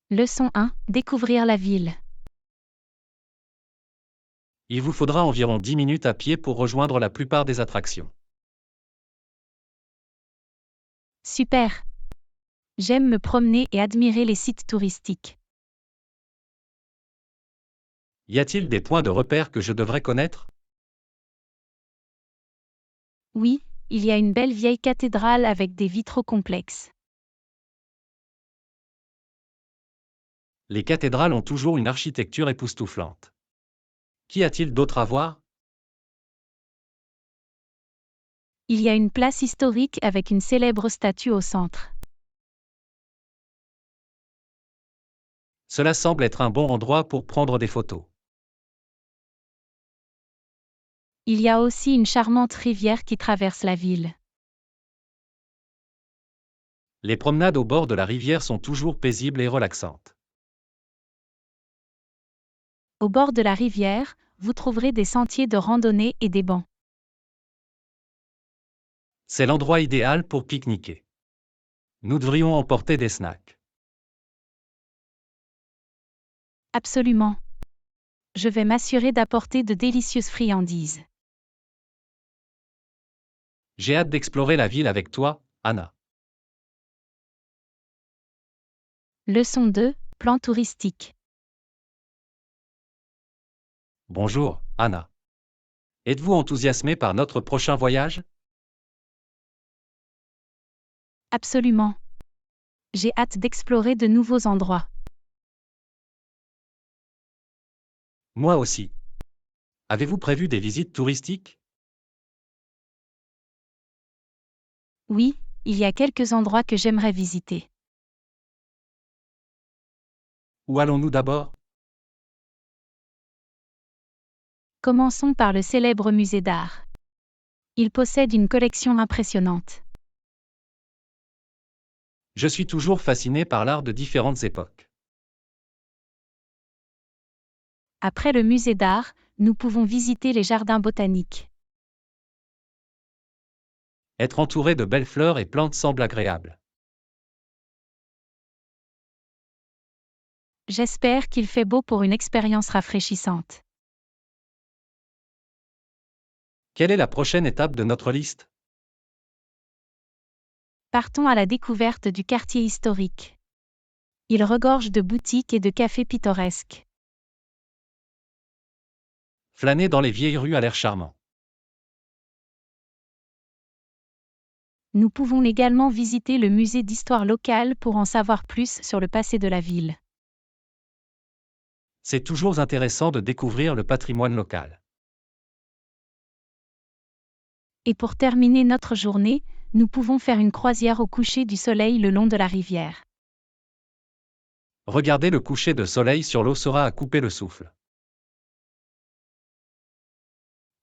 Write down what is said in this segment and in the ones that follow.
Leçon 1. Découvrir la ville. Il vous faudra environ 10 minutes à pied pour rejoindre la plupart des attractions. Super. J'aime me promener et admirer les sites touristiques. Y a-t-il des points de repère que je devrais connaître? Oui, il y a une belle vieille cathédrale avec des vitraux complexes. Les cathédrales ont toujours une architecture époustouflante. Qu'y a-t-il d'autre à voir? Il y a une place historique avec une célèbre statue au centre. Cela semble être un bon endroit pour prendre des photos. Il y a aussi une charmante rivière qui traverse la ville. Les promenades au bord de la rivière sont toujours paisibles et relaxantes. Au bord de la rivière, vous trouverez des sentiers de randonnée et des bancs. C'est l'endroit idéal pour pique-niquer. Nous devrions emporter des snacks. Absolument. Je vais m'assurer d'apporter de délicieuses friandises. J'ai hâte d'explorer la ville avec toi, Anna. Leçon 2. Plan touristique. Bonjour, Anna. Êtes-vous enthousiasmée par notre prochain voyage? Absolument. J'ai hâte d'explorer de nouveaux endroits. Moi aussi. Avez-vous prévu des visites touristiques? Oui, il y a quelques endroits que j'aimerais visiter. Où allons-nous d'abord? Commençons par le célèbre musée d'art. Il possède une collection impressionnante. Je suis toujours fasciné par l'art de différentes époques. Après le musée d'art, nous pouvons visiter les jardins botaniques. Être entouré de belles fleurs et plantes semble agréable. J'espère qu'il fait beau pour une expérience rafraîchissante. Quelle est la prochaine étape de notre liste? Partons à la découverte du quartier historique. Il regorge de boutiques et de cafés pittoresques. Flâner dans les vieilles rues a l'air charmant. Nous pouvons également visiter le musée d'histoire locale pour en savoir plus sur le passé de la ville. C'est toujours intéressant de découvrir le patrimoine local. Et pour terminer notre journée, nous pouvons faire une croisière au coucher du soleil le long de la rivière. Regarder le coucher de soleil sur l'eau sera à couper le souffle.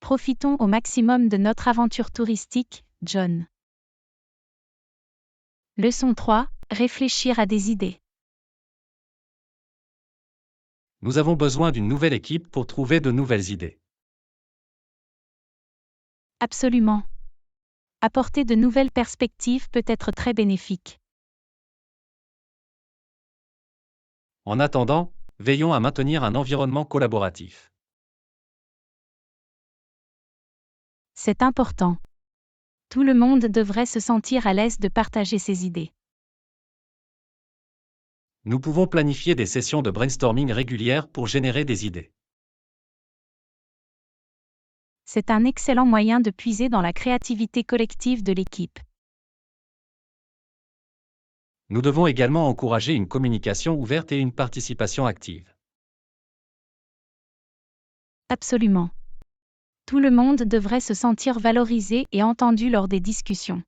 Profitons au maximum de notre aventure touristique, John. Leçon 3. Réfléchir à des idées. Nous avons besoin d'une nouvelle équipe pour trouver de nouvelles idées. Absolument. Apporter de nouvelles perspectives peut être très bénéfique. En attendant, veillons à maintenir un environnement collaboratif. C'est important. Tout le monde devrait se sentir à l'aise de partager ses idées. Nous pouvons planifier des sessions de brainstorming régulières pour générer des idées. C'est un excellent moyen de puiser dans la créativité collective de l'équipe. Nous devons également encourager une communication ouverte et une participation active. Absolument. Tout le monde devrait se sentir valorisé et entendu lors des discussions.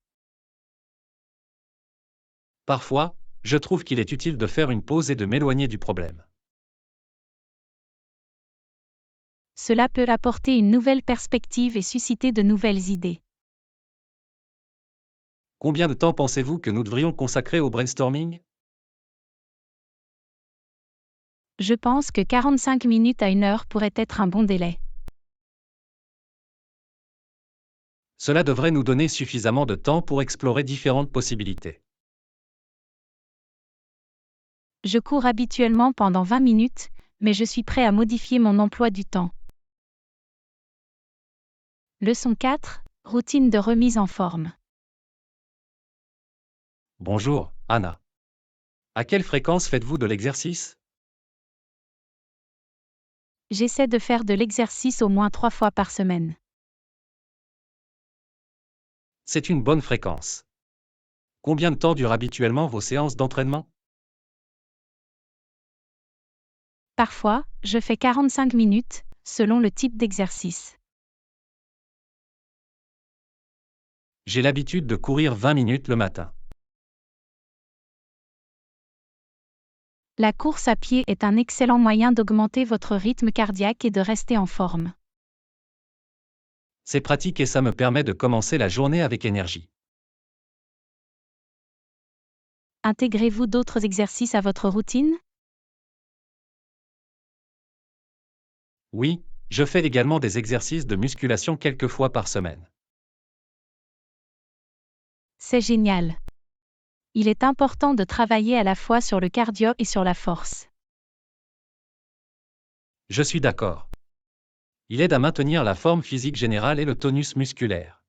Parfois, je trouve qu'il est utile de faire une pause et de m'éloigner du problème. Cela peut apporter une nouvelle perspective et susciter de nouvelles idées. Combien de temps pensez-vous que nous devrions consacrer au brainstorming? Je pense que 45 minutes à 1 heure pourrait être un bon délai. Cela devrait nous donner suffisamment de temps pour explorer différentes possibilités. Je cours habituellement pendant 20 minutes, mais je suis prêt à modifier mon emploi du temps. Leçon 4. Routine de remise en forme. Bonjour, Anna. À quelle fréquence faites-vous de l'exercice? J'essaie de faire de l'exercice au moins 3 fois par semaine. C'est une bonne fréquence. Combien de temps durent habituellement vos séances d'entraînement? Parfois, je fais 45 minutes, selon le type d'exercice. J'ai l'habitude de courir 20 minutes le matin. La course à pied est un excellent moyen d'augmenter votre rythme cardiaque et de rester en forme. C'est pratique et ça me permet de commencer la journée avec énergie. Intégrez-vous d'autres exercices à votre routine? Oui, je fais également des exercices de musculation quelques fois par semaine. C'est génial. Il est important de travailler à la fois sur le cardio et sur la force. Je suis d'accord. Il aide à maintenir la forme physique générale et le tonus musculaire.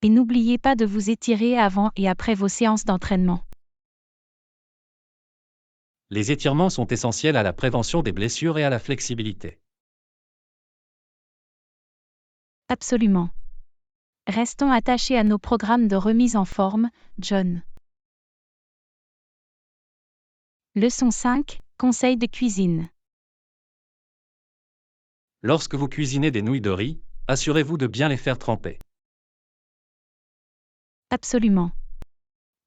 Et n'oubliez pas de vous étirer avant et après vos séances d'entraînement. Les étirements sont essentiels à la prévention des blessures et à la flexibilité. Absolument. Restons attachés à nos programmes de remise en forme, John. Leçon 5. Conseils de cuisine. Lorsque vous cuisinez des nouilles de riz, assurez-vous de bien les faire tremper. Absolument.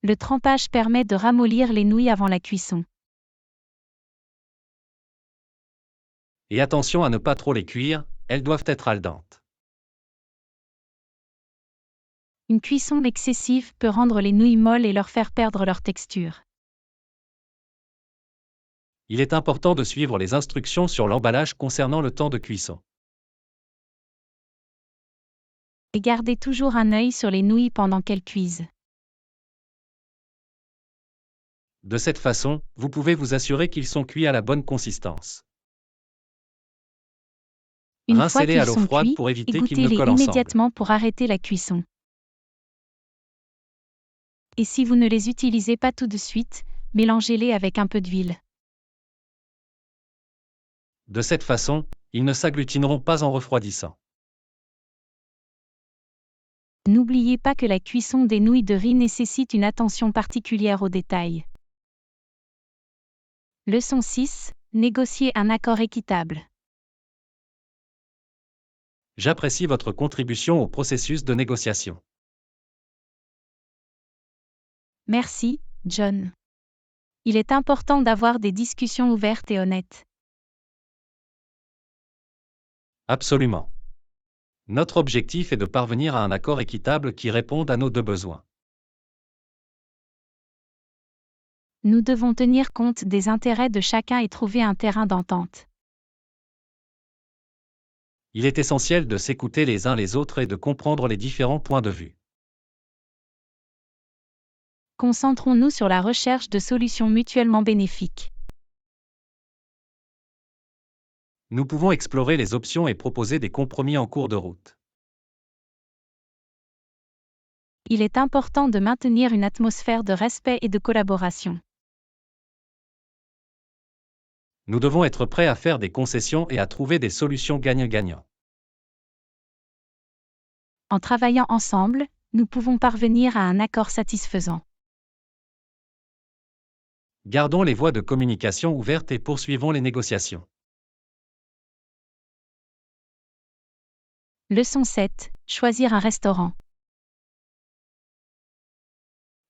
Le trempage permet de ramollir les nouilles avant la cuisson. Et attention à ne pas trop les cuire, elles doivent être al dente. Une cuisson excessive peut rendre les nouilles molles et leur faire perdre leur texture. Il est important de suivre les instructions sur l'emballage concernant le temps de cuisson. Et gardez toujours un œil sur les nouilles pendant qu'elles cuisent. De cette façon, vous pouvez vous assurer qu'ils sont cuits à la bonne consistance. Une fois Rincez-les qu'ils à l'eau sont froide cuits, pour éviter qu'ils ne égouttez-les collent ensemble. immédiatement pour arrêter la cuisson. Et si vous ne les utilisez pas tout de suite, mélangez-les avec un peu d'huile. De cette façon, ils ne s'agglutineront pas en refroidissant. N'oubliez pas que la cuisson des nouilles de riz nécessite une attention particulière aux détails. Leçon 6. Négocier un accord équitable. J'apprécie votre contribution au processus de négociation. Merci, John. Il est important d'avoir des discussions ouvertes et honnêtes. Absolument. Notre objectif est de parvenir à un accord équitable qui réponde à nos deux besoins. Nous devons tenir compte des intérêts de chacun et trouver un terrain d'entente. Il est essentiel de s'écouter les uns les autres et de comprendre les différents points de vue. Concentrons-nous sur la recherche de solutions mutuellement bénéfiques. Nous pouvons explorer les options et proposer des compromis en cours de route. Il est important de maintenir une atmosphère de respect et de collaboration. Nous devons être prêts à faire des concessions et à trouver des solutions gagnant-gagnant. En travaillant ensemble, nous pouvons parvenir à un accord satisfaisant. Gardons les voies de communication ouvertes et poursuivons les négociations. Leçon 7. Choisir un restaurant.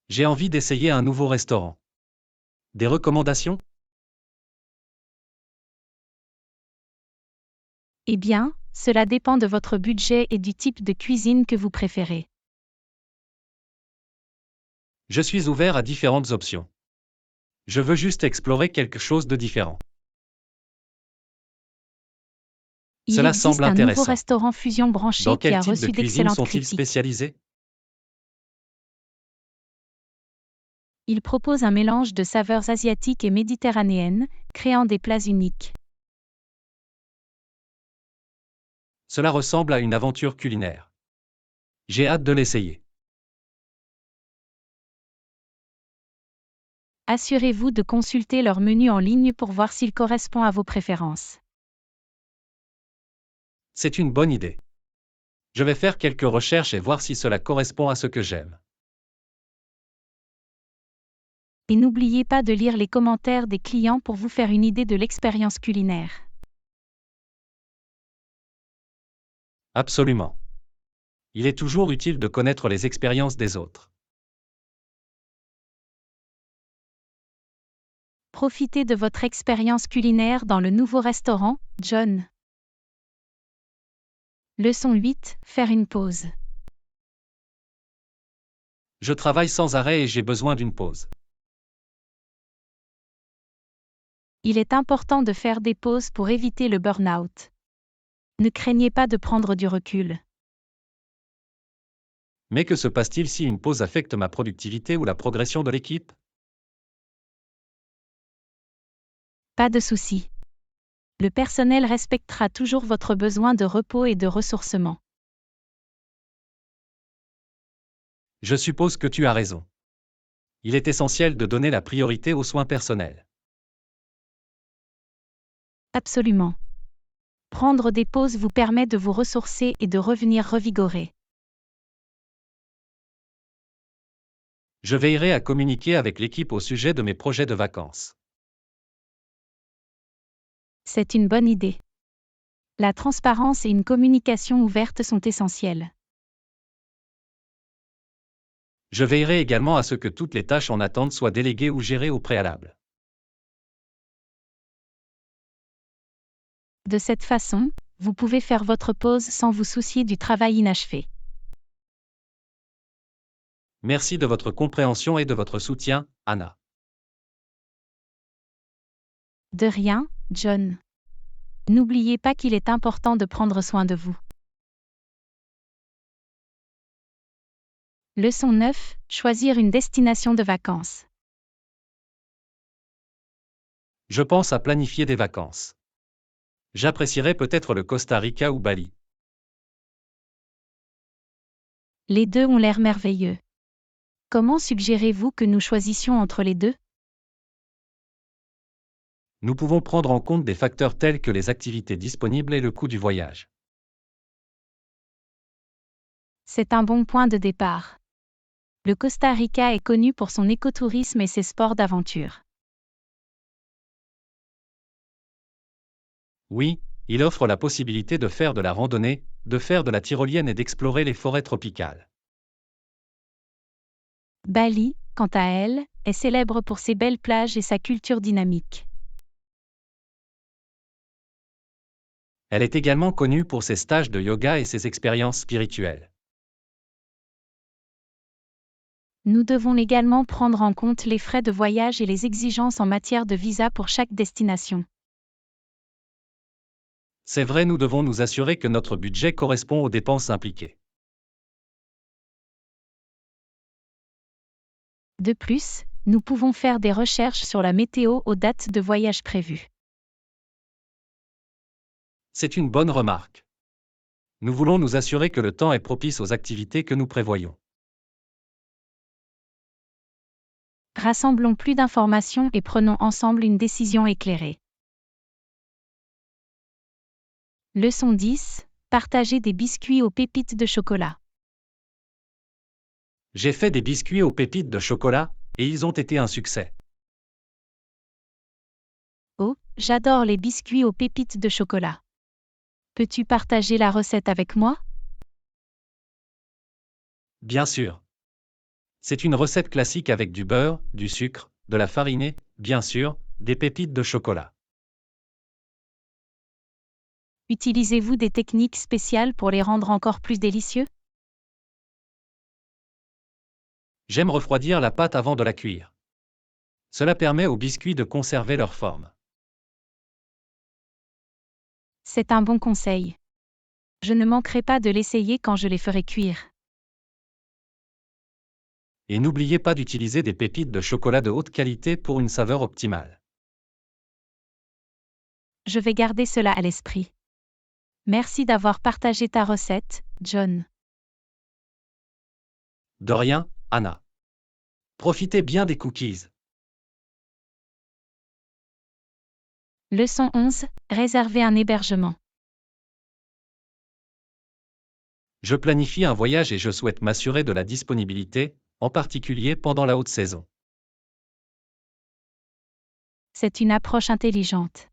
J'ai envie d'essayer un nouveau restaurant. Des recommandations? Eh bien, cela dépend de votre budget et du type de cuisine que vous préférez. Je suis ouvert à différentes options. Je veux juste explorer quelque chose de différent. Il Cela existe semble un nouveau intéressant. restaurant fusion branché Dans qui quel a type de reçu cuisine d'excellentes sont-ils critiques. spécialisés? Il propose un mélange de saveurs asiatiques et méditerranéennes, créant des plats uniques. Cela ressemble à une aventure culinaire. J'ai hâte de l'essayer. Assurez-vous de consulter leur menu en ligne pour voir s'il correspond à vos préférences. C'est une bonne idée. Je vais faire quelques recherches et voir si cela correspond à ce que j'aime. Et n'oubliez pas de lire les commentaires des clients pour vous faire une idée de l'expérience culinaire. Absolument. Il est toujours utile de connaître les expériences des autres. Profitez de votre expérience culinaire dans le nouveau restaurant, John. Leçon 8. Faire une pause. Je travaille sans arrêt et j'ai besoin d'une pause. Il est important de faire des pauses pour éviter le burn-out. Ne craignez pas de prendre du recul. Mais que se passe-t-il si une pause affecte ma productivité ou la progression de l'équipe? Pas de souci. Le personnel respectera toujours votre besoin de repos et de ressourcement. Je suppose que tu as raison. Il est essentiel de donner la priorité aux soins personnels. Absolument. Prendre des pauses vous permet de vous ressourcer et de revenir revigoré. Je veillerai à communiquer avec l'équipe au sujet de mes projets de vacances. C'est une bonne idée. La transparence et une communication ouverte sont essentielles. Je veillerai également à ce que toutes les tâches en attente soient déléguées ou gérées au préalable. De cette façon, vous pouvez faire votre pause sans vous soucier du travail inachevé. Merci de votre compréhension et de votre soutien, Anna. De rien, John. N'oubliez pas qu'il est important de prendre soin de vous. Leçon 9. Choisir une destination de vacances. Je pense à planifier des vacances. J'apprécierais peut-être le Costa Rica ou Bali. Les deux ont l'air merveilleux. Comment suggérez-vous que nous choisissions entre les deux? Nous pouvons prendre en compte des facteurs tels que les activités disponibles et le coût du voyage. C'est un bon point de départ. Le Costa Rica est connu pour son écotourisme et ses sports d'aventure. Oui, il offre la possibilité de faire de la randonnée, de faire de la tyrolienne et d'explorer les forêts tropicales. Bali, quant à elle, est célèbre pour ses belles plages et sa culture dynamique. Elle est également connue pour ses stages de yoga et ses expériences spirituelles. Nous devons également prendre en compte les frais de voyage et les exigences en matière de visa pour chaque destination. C'est vrai, nous devons nous assurer que notre budget correspond aux dépenses impliquées. De plus, nous pouvons faire des recherches sur la météo aux dates de voyage prévues. C'est une bonne remarque. Nous voulons nous assurer que le temps est propice aux activités que nous prévoyons. Rassemblons plus d'informations et prenons ensemble une décision éclairée. Leçon 10. Partager des biscuits aux pépites de chocolat. J'ai fait des biscuits aux pépites de chocolat, et ils ont été un succès. Oh, j'adore les biscuits aux pépites de chocolat. Peux-tu partager la recette avec moi? Bien sûr. C'est une recette classique avec du beurre, du sucre, de la farine et, bien sûr, des pépites de chocolat. Utilisez-vous des techniques spéciales pour les rendre encore plus délicieux? J'aime refroidir la pâte avant de la cuire. Cela permet aux biscuits de conserver leur forme. C'est un bon conseil. Je ne manquerai pas de l'essayer quand je les ferai cuire. Et n'oubliez pas d'utiliser des pépites de chocolat de haute qualité pour une saveur optimale. Je vais garder cela à l'esprit. Merci d'avoir partagé ta recette, John. De rien, Anna. Profitez bien des cookies. Leçon 11. Réserver un hébergement. Je planifie un voyage et je souhaite m'assurer de la disponibilité, en particulier pendant la haute saison. C'est une approche intelligente.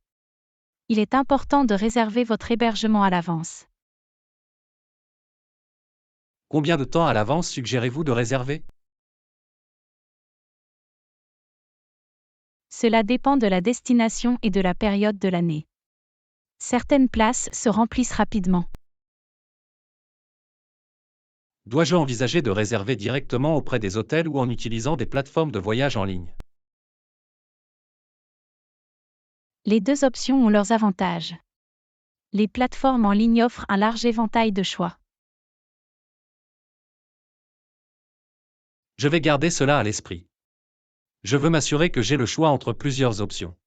Il est important de réserver votre hébergement à l'avance. Combien de temps à l'avance suggérez-vous de réserver? Cela dépend de la destination et de la période de l'année. Certaines places se remplissent rapidement. Dois-je envisager de réserver directement auprès des hôtels ou en utilisant des plateformes de voyage en ligne? Les deux options ont leurs avantages. Les plateformes en ligne offrent un large éventail de choix. Je vais garder cela à l'esprit. Je veux m'assurer que j'ai le choix entre plusieurs options.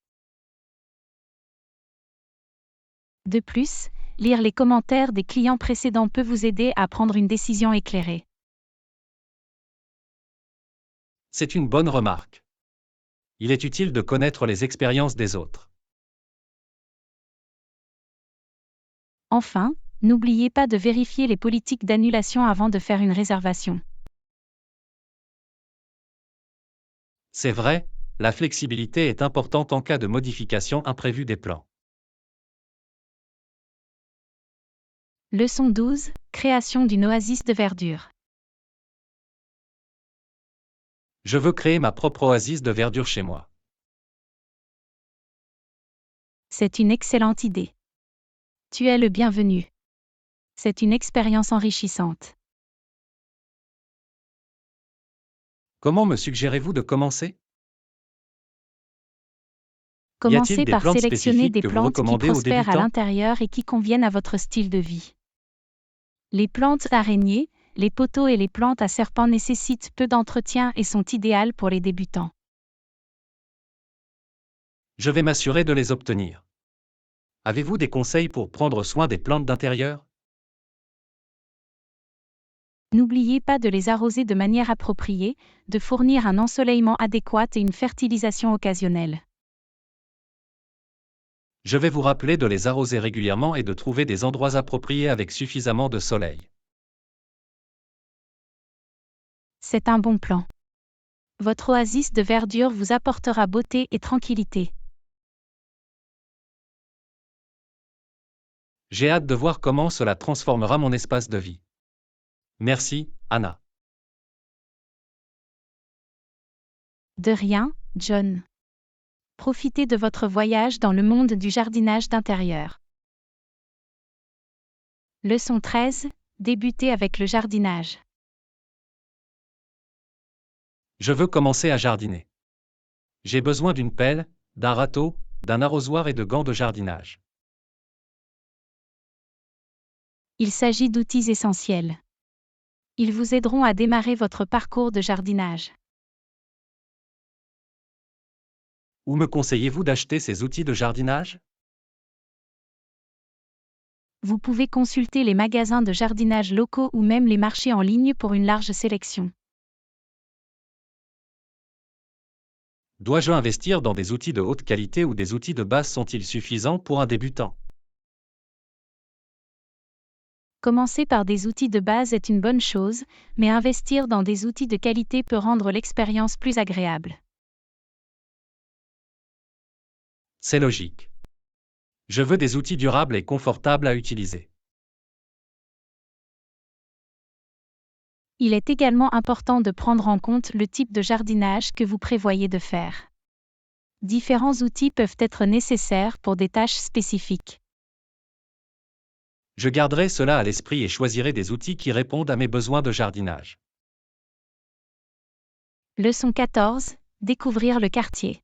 De plus, lire les commentaires des clients précédents peut vous aider à prendre une décision éclairée. C'est une bonne remarque. Il est utile de connaître les expériences des autres. Enfin, n'oubliez pas de vérifier les politiques d'annulation avant de faire une réservation. C'est vrai, la flexibilité est importante en cas de modification imprévue des plans. Leçon 12. Création d'une oasis de verdure. Je veux créer ma propre oasis de verdure chez moi. C'est une excellente idée. Tu es le bienvenu. C'est une expérience enrichissante. Comment me suggérez-vous de commencer? Commencez des par plantes sélectionner spécifiques des que vous plantes qui recommandez aux prospèrent à débutants? l'intérieur et qui conviennent à votre style de vie. Les plantes araignées, les poteaux et les plantes à serpents nécessitent peu d'entretien et sont idéales pour les débutants. Je vais m'assurer de les obtenir. Avez-vous des conseils pour prendre soin des plantes d'intérieur? N'oubliez pas de les arroser de manière appropriée, de fournir un ensoleillement adéquat et une fertilisation occasionnelle. Je vais vous rappeler de les arroser régulièrement et de trouver des endroits appropriés avec suffisamment de soleil. C'est un bon plan. Votre oasis de verdure vous apportera beauté et tranquillité. J'ai hâte de voir comment cela transformera mon espace de vie. Merci, Anna. De rien, John. Profitez de votre voyage dans le monde du jardinage d'intérieur. Leçon 13. Débutez avec le jardinage. Je veux commencer à jardiner. J'ai besoin d'une pelle, d'un râteau, d'un arrosoir et de gants de jardinage. Il s'agit d'outils essentiels. Ils vous aideront à démarrer votre parcours de jardinage. Où me conseillez-vous d'acheter ces outils de jardinage? Vous pouvez consulter les magasins de jardinage locaux ou même les marchés en ligne pour une large sélection. Dois-je investir dans des outils de haute qualité ou des outils de base sont-ils suffisants pour un débutant? Commencer par des outils de base est une bonne chose, mais investir dans des outils de qualité peut rendre l'expérience plus agréable. C'est logique. Je veux des outils durables et confortables à utiliser. Il est également important de prendre en compte le type de jardinage que vous prévoyez de faire. Différents outils peuvent être nécessaires pour des tâches spécifiques. Je garderai cela à l'esprit et choisirai des outils qui répondent à mes besoins de jardinage. Leçon 14. Découvrir le quartier.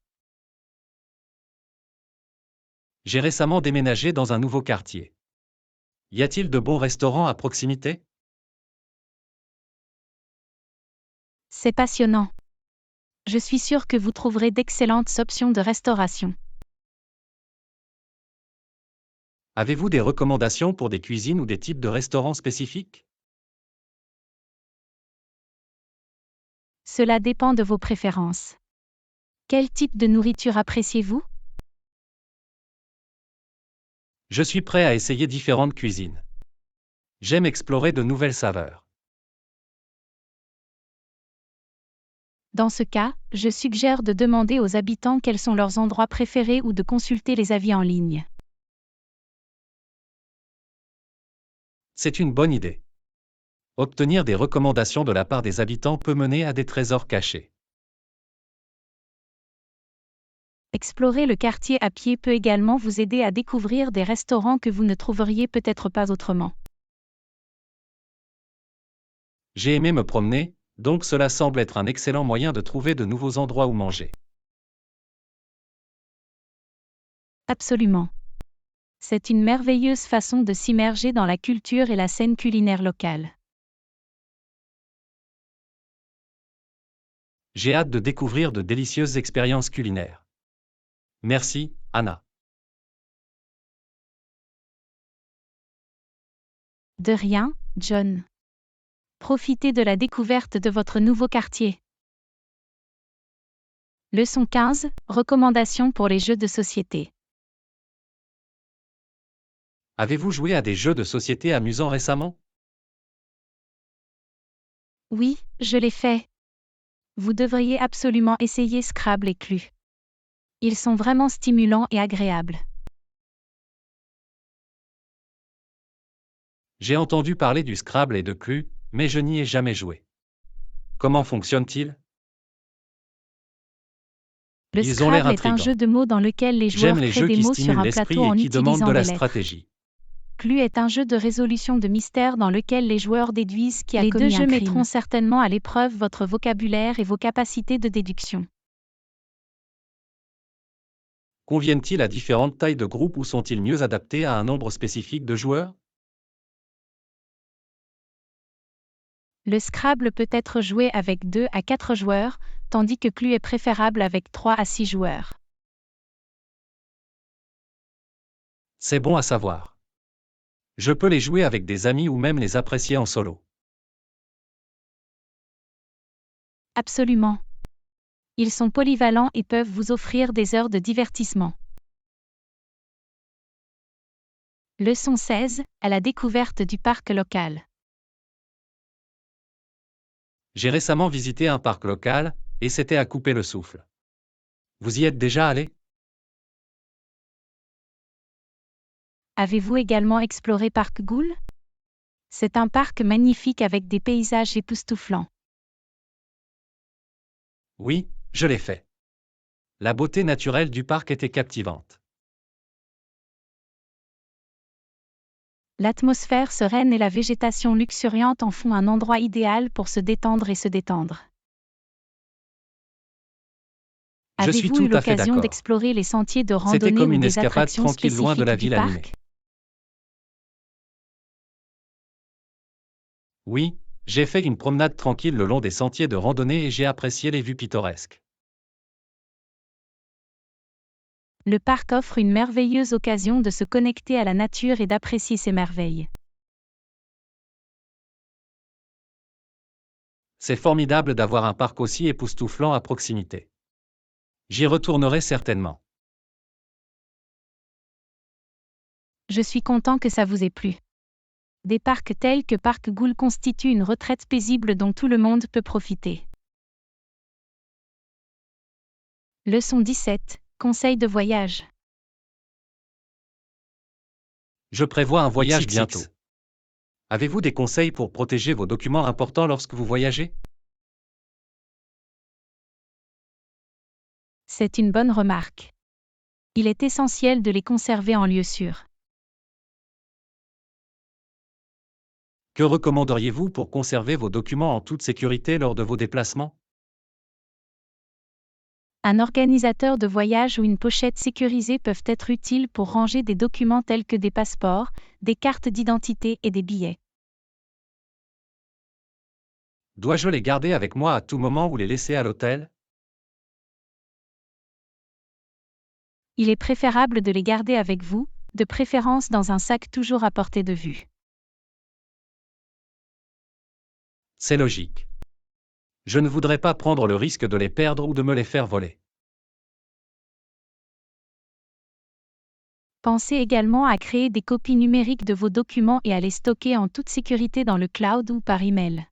J'ai récemment déménagé dans un nouveau quartier. Y a-t-il de bons restaurants à proximité? C'est passionnant. Je suis sûre que vous trouverez d'excellentes options de restauration. Avez-vous des recommandations pour des cuisines ou des types de restaurants spécifiques? Cela dépend de vos préférences. Quel type de nourriture appréciez-vous? Je suis prêt à essayer différentes cuisines. J'aime explorer de nouvelles saveurs. Dans ce cas, je suggère de demander aux habitants quels sont leurs endroits préférés ou de consulter les avis en ligne. C'est une bonne idée. Obtenir des recommandations de la part des habitants peut mener à des trésors cachés. Explorer le quartier à pied peut également vous aider à découvrir des restaurants que vous ne trouveriez peut-être pas autrement. J'ai aimé me promener, donc cela semble être un excellent moyen de trouver de nouveaux endroits où manger. Absolument. C'est une merveilleuse façon de s'immerger dans la culture et la scène culinaire locale. J'ai hâte de découvrir de délicieuses expériences culinaires. Merci, Anna. De rien, John. Profitez de la découverte de votre nouveau quartier. Leçon 15, recommandations pour les jeux de société. Avez-vous joué à des jeux de société amusants récemment? Oui, je l'ai fait. Vous devriez absolument essayer Scrabble et Clue. Ils sont vraiment stimulants et agréables. J'ai entendu parler du Scrabble et de Clue, mais je n'y ai jamais joué. Comment fonctionne-t-il? Le Ils ont l'air Scrabble est un intrigants. jeu de mots dans lequel les joueurs J'aime les créent jeux des qui mots sur stimulent un l'esprit plateau et en qui demandent utilisant de la des lettres. stratégie. Clue est un jeu de résolution de mystère dans lequel les joueurs déduisent qui a Les commis deux jeux un crime. mettront Mettront certainement à l'épreuve votre vocabulaire et vos capacités de déduction. Conviennent-ils à différentes tailles de groupes ou sont-ils mieux adaptés à un nombre spécifique de joueurs? Le Scrabble peut être joué avec 2 à 4 joueurs, tandis que Clue est préférable avec 3 à 6 joueurs. C'est bon à savoir. Je peux les jouer avec des amis ou même les apprécier en solo. Absolument. Ils sont polyvalents et peuvent vous offrir des heures de divertissement. Leçon 16, à la découverte du parc local. J'ai récemment visité un parc local, et c'était à couper le souffle. Vous y êtes déjà allé? Avez-vous également exploré Parc Goul? C'est un parc magnifique avec des paysages époustouflants. Oui, je l'ai fait. La beauté naturelle du parc était captivante. L'atmosphère sereine et la végétation luxuriante en font un endroit idéal pour se détendre et se détendre. Je suis Avez-vous eu tout à fait l'occasion d'accord. d'explorer les sentiers de C'était randonnée comme ou une des escapade attractions tranquille loin de la spécifiques du ville animée. parc? Oui, j'ai fait une promenade tranquille le long des sentiers de randonnée et j'ai apprécié les vues pittoresques. Le parc offre une merveilleuse occasion de se connecter à la nature et d'apprécier ses merveilles. C'est formidable d'avoir un parc aussi époustouflant à proximité. J'y retournerai certainement. Je suis content que ça vous ait plu. Des parcs tels que Parc Goul constituent une retraite paisible dont tout le monde peut profiter. Leçon 17. Conseils de voyage. Je prévois un voyage XXX. bientôt. Avez-vous des conseils pour protéger vos documents importants lorsque vous voyagez? C'est une bonne remarque. Il est essentiel de les conserver en lieu sûr. Que recommanderiez-vous pour conserver vos documents en toute sécurité lors de vos déplacements? Un organisateur de voyage ou une pochette sécurisée peuvent être utiles pour ranger des documents tels que des passeports, des cartes d'identité et des billets. Dois-je les garder avec moi à tout moment ou les laisser à l'hôtel? Il est préférable de les garder avec vous, de préférence dans un sac toujours à portée de vue. C'est logique. Je ne voudrais pas prendre le risque de les perdre ou de me les faire voler. Pensez également à créer des copies numériques de vos documents et à les stocker en toute sécurité dans le cloud ou par email.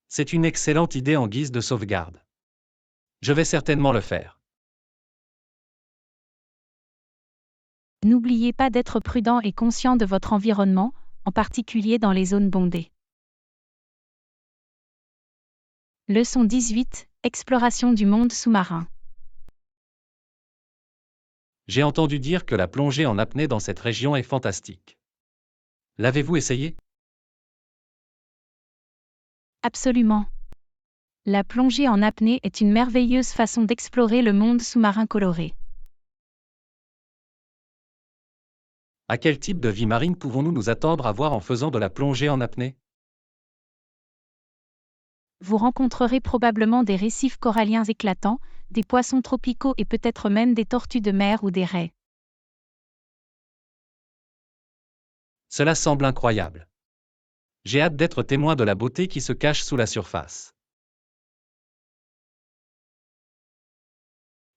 C'est une excellente idée en guise de sauvegarde. Je vais certainement le faire. N'oubliez pas d'être prudent et conscient de votre environnement, en particulier dans les zones bondées. Leçon 18. Exploration du monde sous-marin. J'ai entendu dire que la plongée en apnée dans cette région est fantastique. L'avez-vous essayé? Absolument. La plongée en apnée est une merveilleuse façon d'explorer le monde sous-marin coloré. À quel type de vie marine pouvons-nous nous attendre à voir en faisant de la plongée en apnée? Vous rencontrerez probablement des récifs coralliens éclatants, des poissons tropicaux et peut-être même des tortues de mer ou des raies. Cela semble incroyable. J'ai hâte d'être témoin de la beauté qui se cache sous la surface.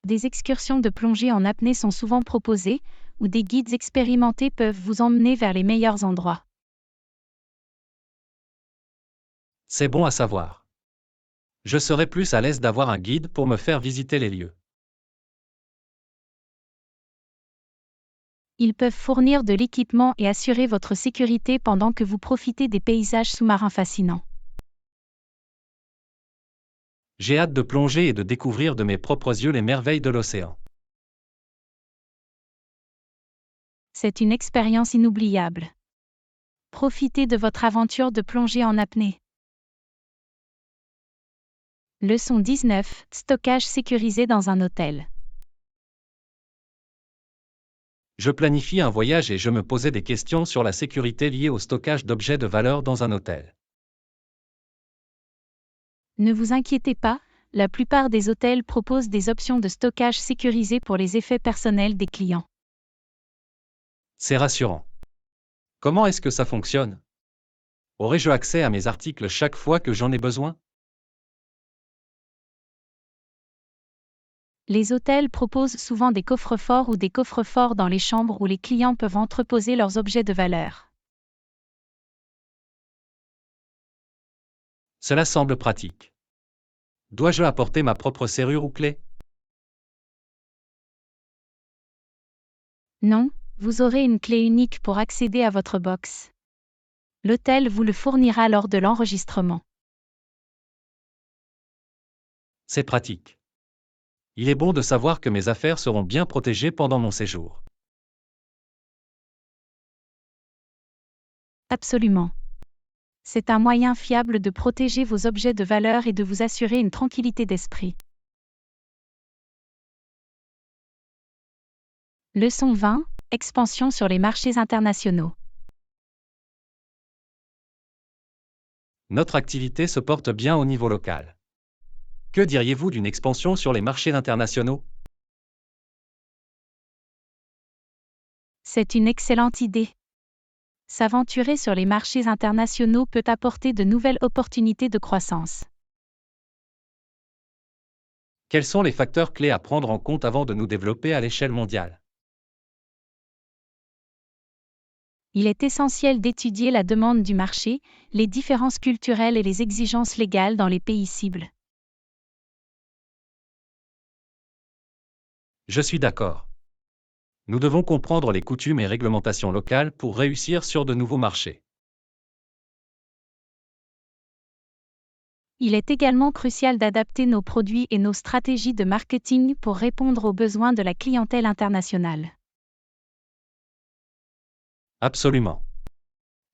Des excursions de plongée en apnée sont souvent proposées, où des guides expérimentés peuvent vous emmener vers les meilleurs endroits. C'est bon à savoir. Je serai plus à l'aise d'avoir un guide pour me faire visiter les lieux. Ils peuvent fournir de l'équipement et assurer votre sécurité pendant que vous profitez des paysages sous-marins fascinants. J'ai hâte de plonger et de découvrir de mes propres yeux les merveilles de l'océan. C'est une expérience inoubliable. Profitez de votre aventure de plongée en apnée. Leçon 19. Stockage sécurisé dans un hôtel. Je planifie un voyage et je me posais des questions sur la sécurité liée au stockage d'objets de valeur dans un hôtel. Ne vous inquiétez pas, la plupart des hôtels proposent des options de stockage sécurisé pour les effets personnels des clients. C'est rassurant. Comment est-ce que ça fonctionne? Aurais-je accès à mes articles chaque fois que j'en ai besoin? Les hôtels proposent souvent des coffres-forts ou des coffres-forts dans les chambres où les clients peuvent entreposer leurs objets de valeur. Cela semble pratique. Dois-je apporter ma propre serrure ou clé? Non, vous aurez une clé unique pour accéder à votre box. L'hôtel vous le fournira lors de l'enregistrement. C'est pratique. Il est bon de savoir que mes affaires seront bien protégées pendant mon séjour. Absolument. C'est un moyen fiable de protéger vos objets de valeur et de vous assurer une tranquillité d'esprit. Leçon 20. Expansion sur les marchés internationaux. Notre activité se porte bien au niveau local. Que diriez-vous d'une expansion sur les marchés internationaux? C'est une excellente idée. S'aventurer sur les marchés internationaux peut apporter de nouvelles opportunités de croissance. Quels sont les facteurs clés à prendre en compte avant de nous développer à l'échelle mondiale? Il est essentiel d'étudier la demande du marché, les différences culturelles et les exigences légales dans les pays cibles. Je suis d'accord. Nous devons comprendre les coutumes et réglementations locales pour réussir sur de nouveaux marchés. Il est également crucial d'adapter nos produits et nos stratégies de marketing pour répondre aux besoins de la clientèle internationale. Absolument.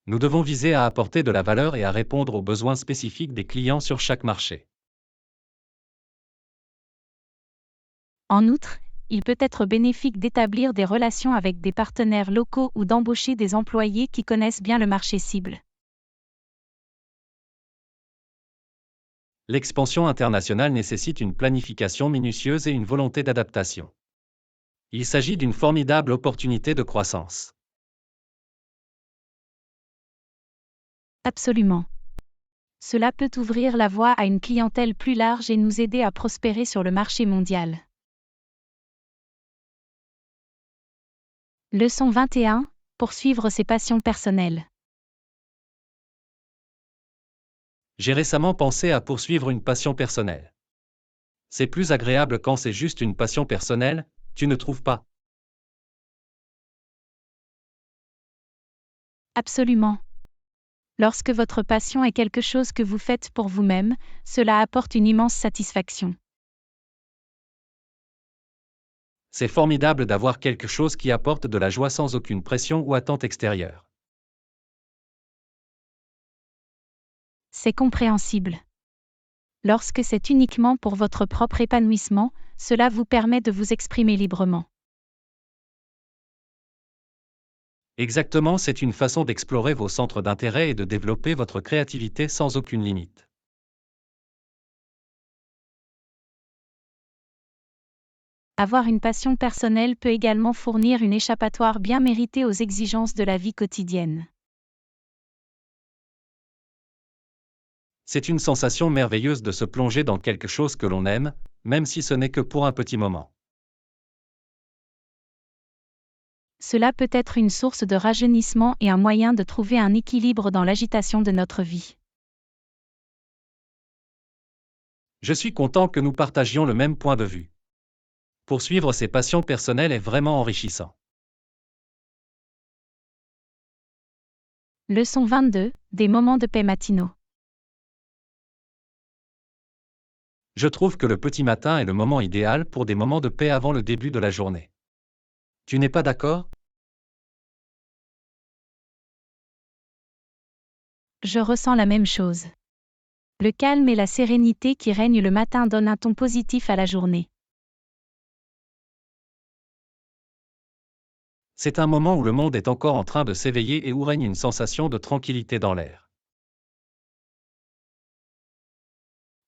Nous devons viser à apporter de la valeur et à répondre aux besoins spécifiques des clients sur chaque marché. En outre, il peut être bénéfique d'établir des relations avec des partenaires locaux ou d'embaucher des employés qui connaissent bien le marché cible. L'expansion internationale nécessite une planification minutieuse et une volonté d'adaptation. Il s'agit d'une formidable opportunité de croissance. Absolument. Cela peut ouvrir la voie à une clientèle plus large et nous aider à prospérer sur le marché mondial. Leçon 21. Poursuivre ses passions personnelles. J'ai récemment pensé à poursuivre une passion personnelle. C'est plus agréable quand c'est juste une passion personnelle, tu ne trouves pas? Absolument. Lorsque votre passion est quelque chose que vous faites pour vous-même, cela apporte une immense satisfaction. C'est formidable d'avoir quelque chose qui apporte de la joie sans aucune pression ou attente extérieure. C'est compréhensible. Lorsque c'est uniquement pour votre propre épanouissement, cela vous permet de vous exprimer librement. Exactement, c'est une façon d'explorer vos centres d'intérêt et de développer votre créativité sans aucune limite. Avoir une passion personnelle peut également fournir une échappatoire bien méritée aux exigences de la vie quotidienne. C'est une sensation merveilleuse de se plonger dans quelque chose que l'on aime, même si ce n'est que pour un petit moment. Cela peut être une source de rajeunissement et un moyen de trouver un équilibre dans l'agitation de notre vie. Je suis content que nous partagions le même point de vue. Poursuivre ses passions personnelles est vraiment enrichissant. Leçon 22. Des moments de paix matinaux. Je trouve que le petit matin est le moment idéal pour des moments de paix avant le début de la journée. Tu n'es pas d'accord? Je ressens la même chose. Le calme et la sérénité qui règnent le matin donnent un ton positif à la journée. C'est un moment où le monde est encore en train de s'éveiller et où règne une sensation de tranquillité dans l'air.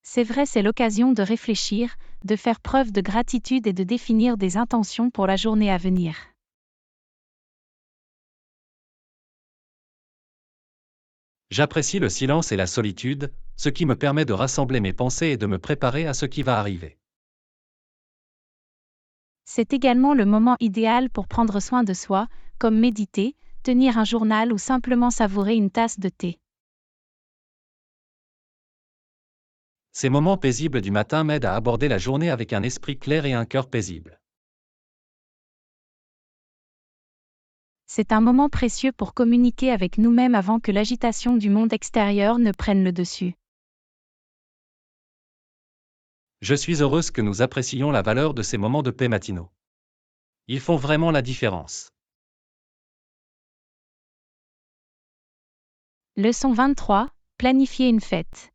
C'est vrai, c'est l'occasion de réfléchir, de faire preuve de gratitude et de définir des intentions pour la journée à venir. J'apprécie le silence et la solitude, ce qui me permet de rassembler mes pensées et de me préparer à ce qui va arriver. C'est également le moment idéal pour prendre soin de soi, comme méditer, tenir un journal ou simplement savourer une tasse de thé. Ces moments paisibles du matin m'aident à aborder la journée avec un esprit clair et un cœur paisible. C'est un moment précieux pour communiquer avec nous-mêmes avant que l'agitation du monde extérieur ne prenne le dessus. Je suis heureuse que nous apprécions la valeur de ces moments de paix matinaux. Ils font vraiment la différence. Leçon 23. Planifier une fête.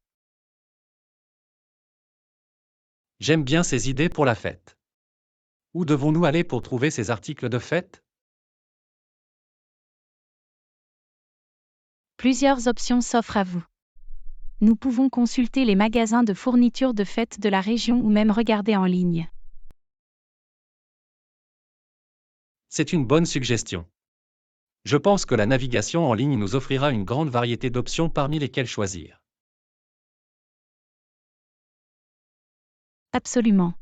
J'aime bien ces idées pour la fête. Où devons-nous aller pour trouver ces articles de fête? Plusieurs options s'offrent à vous. Nous pouvons consulter les magasins de fournitures de fête de la région ou même regarder en ligne. C'est une bonne suggestion. Je pense que la navigation en ligne nous offrira une grande variété d'options parmi lesquelles choisir. Absolument.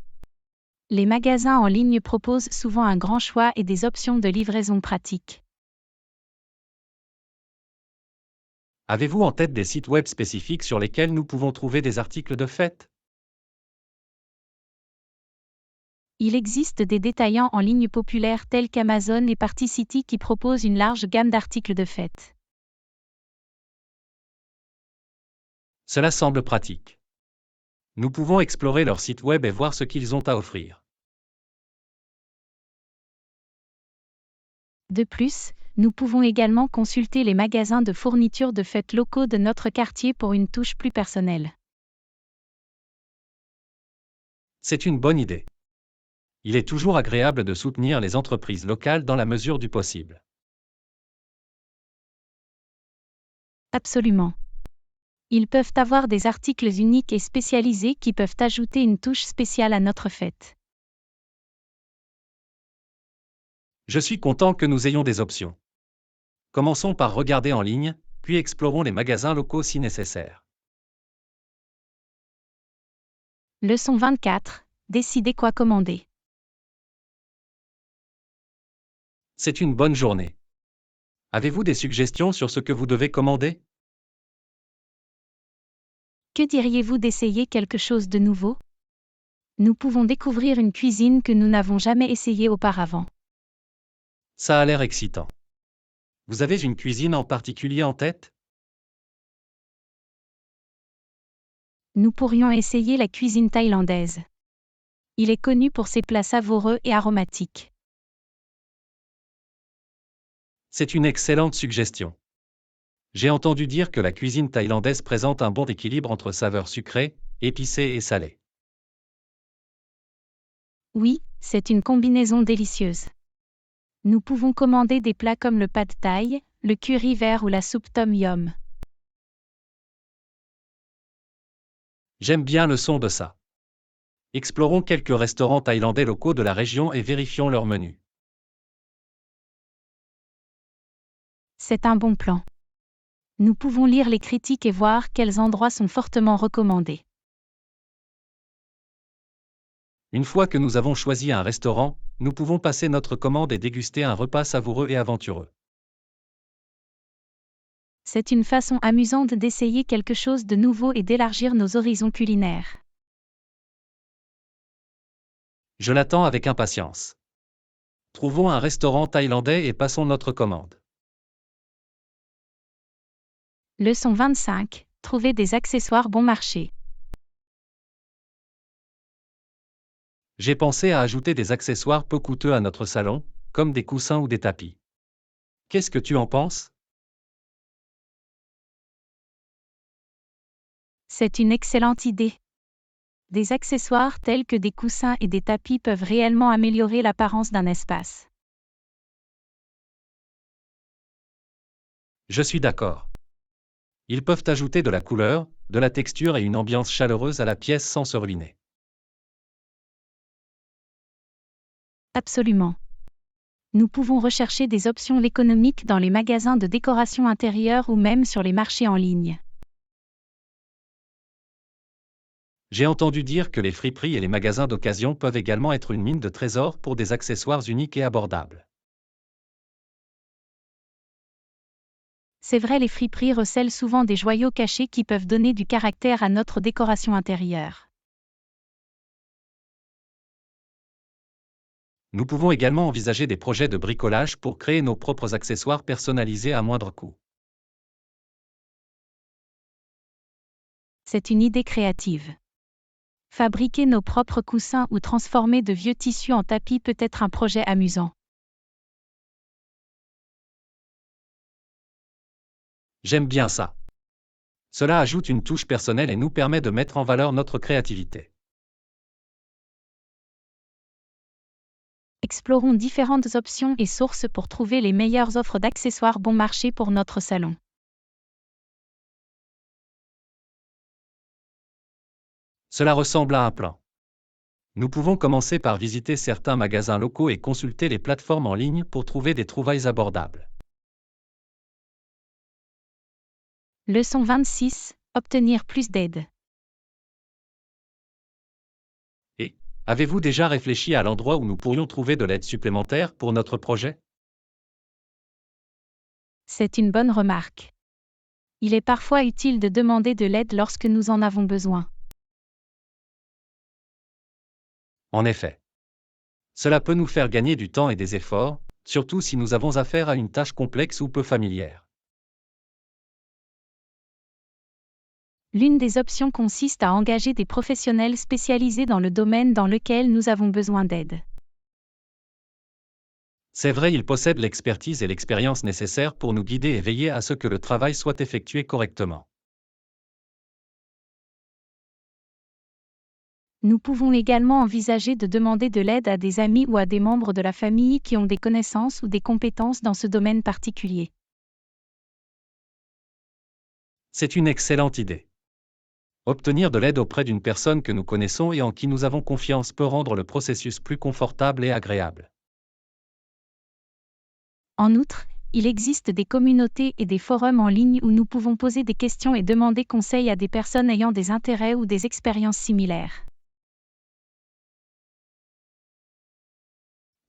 Les magasins en ligne proposent souvent un grand choix et des options de livraison pratiques. Avez-vous en tête des sites web spécifiques sur lesquels nous pouvons trouver des articles de fête? Il existe des détaillants en ligne populaires tels qu'Amazon et Party City qui proposent une large gamme d'articles de fête. Cela semble pratique. Nous pouvons explorer leur site web et voir ce qu'ils ont à offrir. De plus, nous pouvons également consulter les magasins de fournitures de fête locaux de notre quartier pour une touche plus personnelle. C'est une bonne idée. Il est toujours agréable de soutenir les entreprises locales dans la mesure du possible. Absolument. Ils peuvent avoir des articles uniques et spécialisés qui peuvent ajouter une touche spéciale à notre fête. Je suis content que nous ayons des options. Commençons par regarder en ligne, puis explorons les magasins locaux si nécessaire. Leçon 24. Décidez quoi commander. C'est une bonne journée. Avez-vous des suggestions sur ce que vous devez commander? Que diriez-vous d'essayer quelque chose de nouveau? Nous pouvons découvrir une cuisine que nous n'avons jamais essayée auparavant. Ça a l'air excitant. Vous avez une cuisine en particulier en tête? Nous pourrions essayer la cuisine thaïlandaise. Il est connu pour ses plats savoureux et aromatiques. C'est une excellente suggestion. J'ai entendu dire que la cuisine thaïlandaise présente un bon équilibre entre saveurs sucrées, épicées et salées. Oui, c'est une combinaison délicieuse. Nous pouvons commander des plats comme le pad thaï, le curry vert ou la soupe tom yum. J'aime bien le son de ça. Explorons quelques restaurants thaïlandais locaux de la région et vérifions leur menu. C'est un bon plan. Nous pouvons lire les critiques et voir quels endroits sont fortement recommandés. Une fois que nous avons choisi un restaurant, nous pouvons passer notre commande et déguster un repas savoureux et aventureux. C'est une façon amusante d'essayer quelque chose de nouveau et d'élargir nos horizons culinaires. Je l'attends avec impatience. Trouvons un restaurant thaïlandais et passons notre commande. Leçon 25. Trouver des accessoires bon marché. J'ai pensé à ajouter des accessoires peu coûteux à notre salon, comme des coussins ou des tapis. Qu'est-ce que tu en penses? C'est une excellente idée. Des accessoires tels que des coussins et des tapis peuvent réellement améliorer l'apparence d'un espace. Je suis d'accord. Ils peuvent ajouter de la couleur, de la texture et une ambiance chaleureuse à la pièce sans se ruiner. Absolument. Nous pouvons rechercher des options économiques dans les magasins de décoration intérieure ou même sur les marchés en ligne. J'ai entendu dire que les friperies et les magasins d'occasion peuvent également être une mine de trésors pour des accessoires uniques et abordables. C'est vrai, les friperies recèlent souvent des joyaux cachés qui peuvent donner du caractère à notre décoration intérieure. Nous pouvons également envisager des projets de bricolage pour créer nos propres accessoires personnalisés à moindre coût. C'est une idée créative. Fabriquer nos propres coussins ou transformer de vieux tissus en tapis peut être un projet amusant. J'aime bien ça. Cela ajoute une touche personnelle et nous permet de mettre en valeur notre créativité. Explorons différentes options et sources pour trouver les meilleures offres d'accessoires bon marché pour notre salon. Cela ressemble à un plan. Nous pouvons commencer par visiter certains magasins locaux et consulter les plateformes en ligne pour trouver des trouvailles abordables. Leçon 26. Obtenir plus d'aide. Et, avez-vous déjà réfléchi à l'endroit où nous pourrions trouver de l'aide supplémentaire pour notre projet? C'est une bonne remarque. Il est parfois utile de demander de l'aide lorsque nous en avons besoin. En effet. Cela peut nous faire gagner du temps et des efforts, surtout si nous avons affaire à une tâche complexe ou peu familière. L'une des options consiste à engager des professionnels spécialisés dans le domaine dans lequel nous avons besoin d'aide. C'est vrai, ils possèdent l'expertise et l'expérience nécessaires pour nous guider et veiller à ce que le travail soit effectué correctement. Nous pouvons également envisager de demander de l'aide à des amis ou à des membres de la famille qui ont des connaissances ou des compétences dans ce domaine particulier. C'est une excellente idée. Obtenir de l'aide auprès d'une personne que nous connaissons et en qui nous avons confiance peut rendre le processus plus confortable et agréable. En outre, il existe des communautés et des forums en ligne où nous pouvons poser des questions et demander conseil à des personnes ayant des intérêts ou des expériences similaires.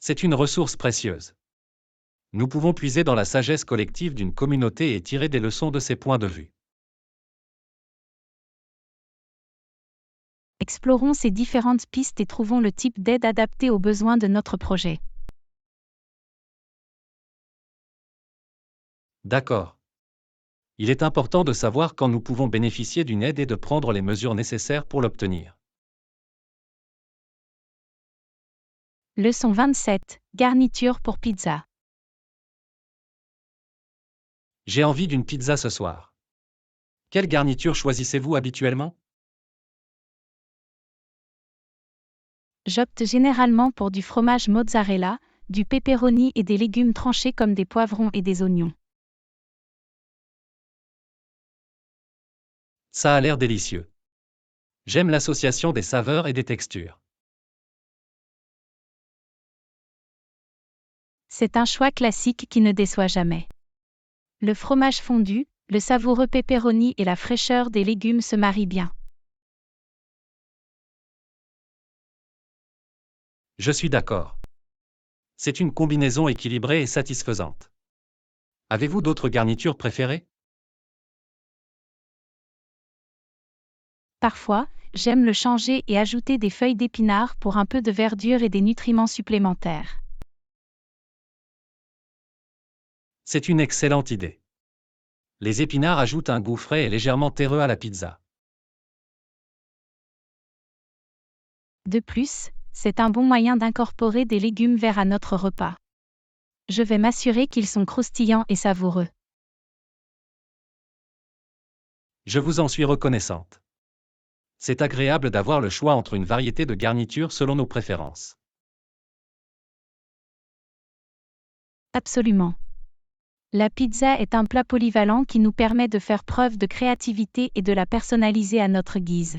C'est une ressource précieuse. Nous pouvons puiser dans la sagesse collective d'une communauté et tirer des leçons de ses points de vue. Explorons ces différentes pistes et trouvons le type d'aide adapté aux besoins de notre projet. D'accord. Il est important de savoir quand nous pouvons bénéficier d'une aide et de prendre les mesures nécessaires pour l'obtenir. Leçon 27. Garniture pour pizza. J'ai envie d'une pizza ce soir. Quelle garniture choisissez-vous habituellement? J'opte généralement pour du fromage mozzarella, du pepperoni et des légumes tranchés comme des poivrons et des oignons. Ça a l'air délicieux. J'aime l'association des saveurs et des textures. C'est un choix classique qui ne déçoit jamais. Le fromage fondu, le savoureux pepperoni et la fraîcheur des légumes se marient bien. Je suis d'accord. C'est une combinaison équilibrée et satisfaisante. Avez-vous d'autres garnitures préférées? Parfois, j'aime le changer et ajouter des feuilles d'épinards pour un peu de verdure et des nutriments supplémentaires. C'est une excellente idée. Les épinards ajoutent un goût frais et légèrement terreux à la pizza. De plus, c'est un bon moyen d'incorporer des légumes verts à notre repas. Je vais m'assurer qu'ils sont croustillants et savoureux. Je vous en suis reconnaissante. C'est agréable d'avoir le choix entre une variété de garnitures selon nos préférences. Absolument. La pizza est un plat polyvalent qui nous permet de faire preuve de créativité et de la personnaliser à notre guise.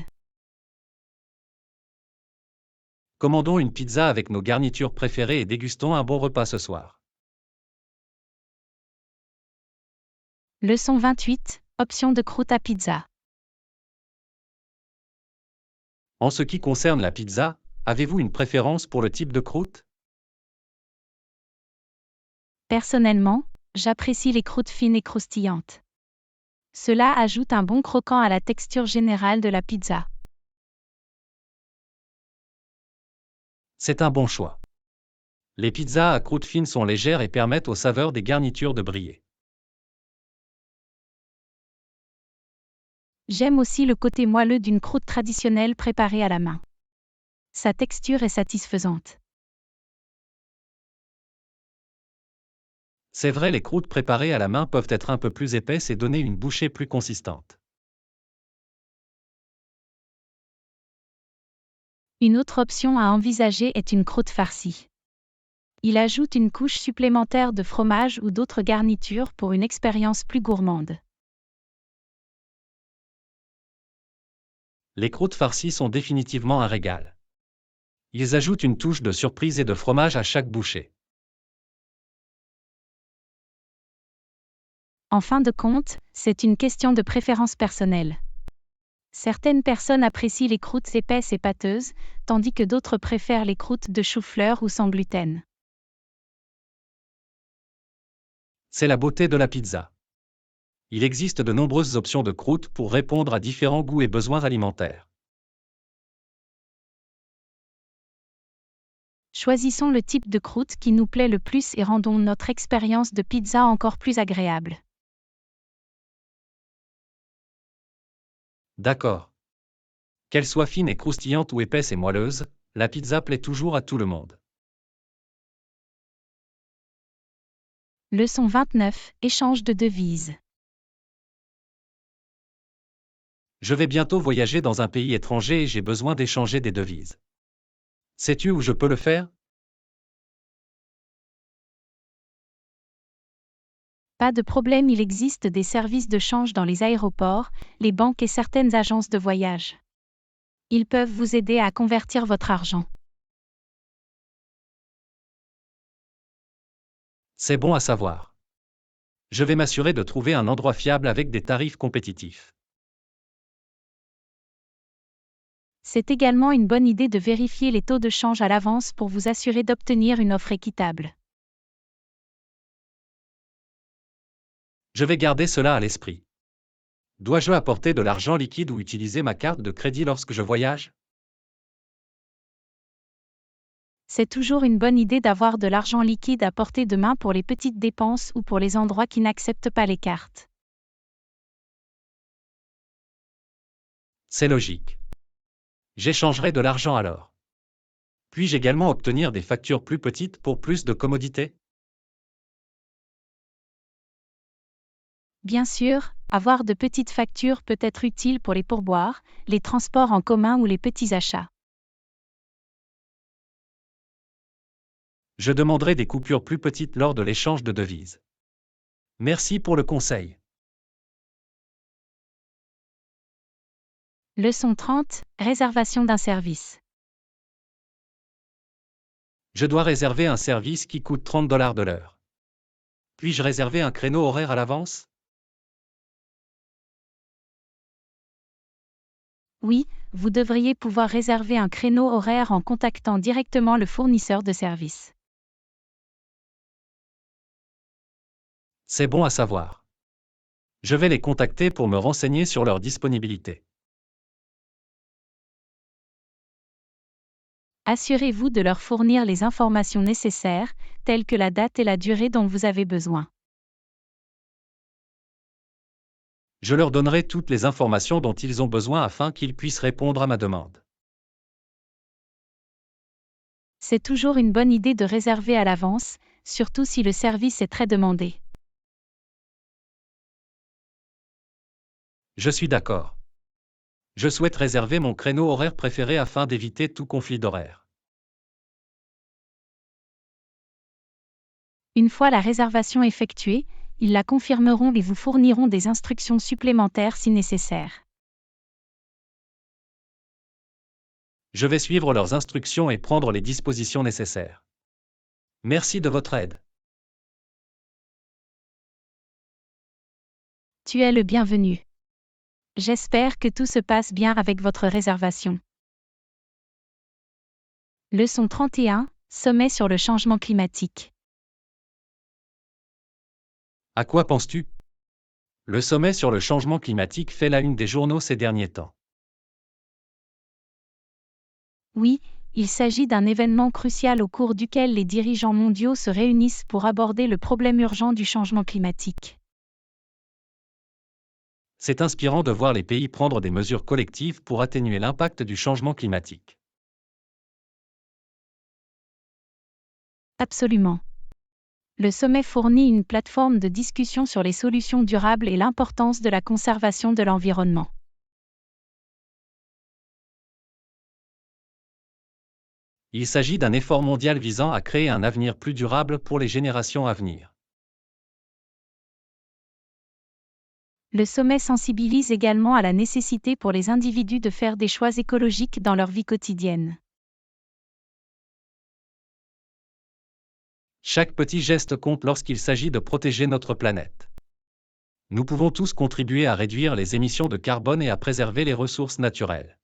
Commandons une pizza avec nos garnitures préférées et dégustons un bon repas ce soir. Leçon 28. Option de croûte à pizza. En ce qui concerne la pizza, avez-vous une préférence pour le type de croûte? Personnellement, j'apprécie les croûtes fines et croustillantes. Cela ajoute un bon croquant à la texture générale de la pizza. C'est un bon choix. Les pizzas à croûte fine sont légères et permettent aux saveurs des garnitures de briller. J'aime aussi le côté moelleux d'une croûte traditionnelle préparée à la main. Sa texture est satisfaisante. C'est vrai, les croûtes préparées à la main peuvent être un peu plus épaisses et donner une bouchée plus consistante. Une autre option à envisager est une croûte farcie. Il ajoute une couche supplémentaire de fromage ou d'autres garnitures pour une expérience plus gourmande. Les croûtes farcies sont définitivement un régal. Ils ajoutent une touche de surprise et de fromage à chaque bouchée. En fin de compte, c'est une question de préférence personnelle. Certaines personnes apprécient les croûtes épaisses et pâteuses, tandis que d'autres préfèrent les croûtes de chou-fleur ou sans gluten. C'est la beauté de la pizza. Il existe de nombreuses options de croûtes pour répondre à différents goûts et besoins alimentaires. Choisissons le type de croûte qui nous plaît le plus et rendons notre expérience de pizza encore plus agréable. D'accord. Qu'elle soit fine et croustillante ou épaisse et moelleuse, la pizza plaît toujours à tout le monde. Leçon 29. Échange de devises. Je vais bientôt voyager dans un pays étranger et j'ai besoin d'échanger des devises. Sais-tu où je peux le faire? Pas de problème, il existe des services de change dans les aéroports, les banques et certaines agences de voyage. Ils peuvent vous aider à convertir votre argent. C'est bon à savoir. Je vais m'assurer de trouver un endroit fiable avec des tarifs compétitifs. C'est également une bonne idée de vérifier les taux de change à l'avance pour vous assurer d'obtenir une offre équitable. Je vais garder cela à l'esprit. Dois-je apporter de l'argent liquide ou utiliser ma carte de crédit lorsque je voyage? C'est toujours une bonne idée d'avoir de l'argent liquide à portée de main pour les petites dépenses ou pour les endroits qui n'acceptent pas les cartes. C'est logique. J'échangerai de l'argent alors. Puis-je également obtenir des factures plus petites pour plus de commodité? Bien sûr, avoir de petites factures peut être utile pour les pourboires, les transports en commun ou les petits achats. Je demanderai des coupures plus petites lors de l'échange de devises. Merci pour le conseil. Leçon 30. Réservation d'un service. Je dois réserver un service qui coûte $30 de l'heure. Puis-je réserver un créneau horaire à l'avance? Oui, vous devriez pouvoir réserver un créneau horaire en contactant directement le fournisseur de service. C'est bon à savoir. Je vais les contacter pour me renseigner sur leur disponibilité. Assurez-vous de leur fournir les informations nécessaires, telles que la date et la durée dont vous avez besoin. Je leur donnerai toutes les informations dont ils ont besoin afin qu'ils puissent répondre à ma demande. C'est toujours une bonne idée de réserver à l'avance, surtout si le service est très demandé. Je suis d'accord. Je souhaite réserver mon créneau horaire préféré afin d'éviter tout conflit d'horaire. Une fois la réservation effectuée, ils la confirmeront et vous fourniront des instructions supplémentaires si nécessaire. Je vais suivre leurs instructions et prendre les dispositions nécessaires. Merci de votre aide. Tu es le bienvenu. J'espère que tout se passe bien avec votre réservation. Leçon 31. Sommet sur le changement climatique. À quoi penses-tu? Le sommet sur le changement climatique fait la une des journaux ces derniers temps. Oui, il s'agit d'un événement crucial au cours duquel les dirigeants mondiaux se réunissent pour aborder le problème urgent du changement climatique. C'est inspirant de voir les pays prendre des mesures collectives pour atténuer l'impact du changement climatique. Absolument. Le sommet fournit une plateforme de discussion sur les solutions durables et l'importance de la conservation de l'environnement. Il s'agit d'un effort mondial visant à créer un avenir plus durable pour les générations à venir. Le sommet sensibilise également à la nécessité pour les individus de faire des choix écologiques dans leur vie quotidienne. Chaque petit geste compte lorsqu'il s'agit de protéger notre planète. Nous pouvons tous contribuer à réduire les émissions de carbone et à préserver les ressources naturelles.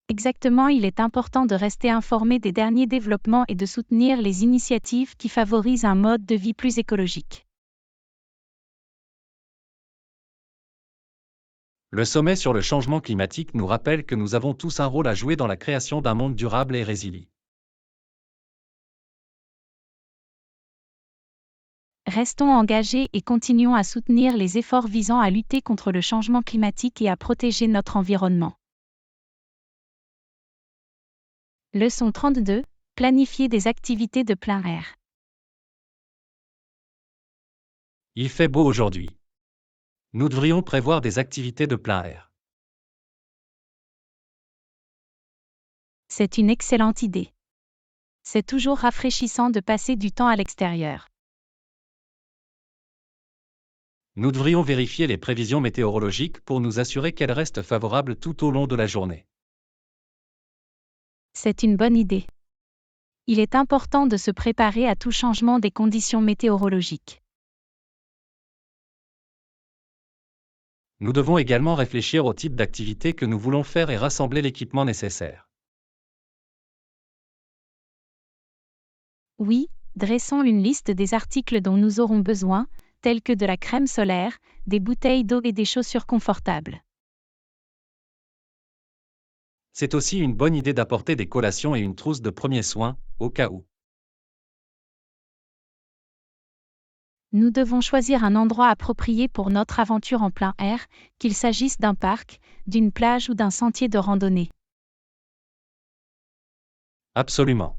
Exactement, il est important de rester informé des derniers développements et de soutenir les initiatives qui favorisent un mode de vie plus écologique. Le sommet sur le changement climatique nous rappelle que nous avons tous un rôle à jouer dans la création d'un monde durable et résilient. Restons engagés et continuons à soutenir les efforts visant à lutter contre le changement climatique et à protéger notre environnement. Leçon 32. Planifier des activités de plein air. Il fait beau aujourd'hui. Nous devrions prévoir des activités de plein air. C'est une excellente idée. C'est toujours rafraîchissant de passer du temps à l'extérieur. Nous devrions vérifier les prévisions météorologiques pour nous assurer qu'elles restent favorables tout au long de la journée. C'est une bonne idée. Il est important de se préparer à tout changement des conditions météorologiques. Nous devons également réfléchir au type d'activité que nous voulons faire et rassembler l'équipement nécessaire. Oui, dressons une liste des articles dont nous aurons besoin, tels que de la crème solaire, des bouteilles d'eau et des chaussures confortables. C'est aussi une bonne idée d'apporter des collations et une trousse de premiers soins, au cas où. Nous devons choisir un endroit approprié pour notre aventure en plein air, qu'il s'agisse d'un parc, d'une plage ou d'un sentier de randonnée. Absolument.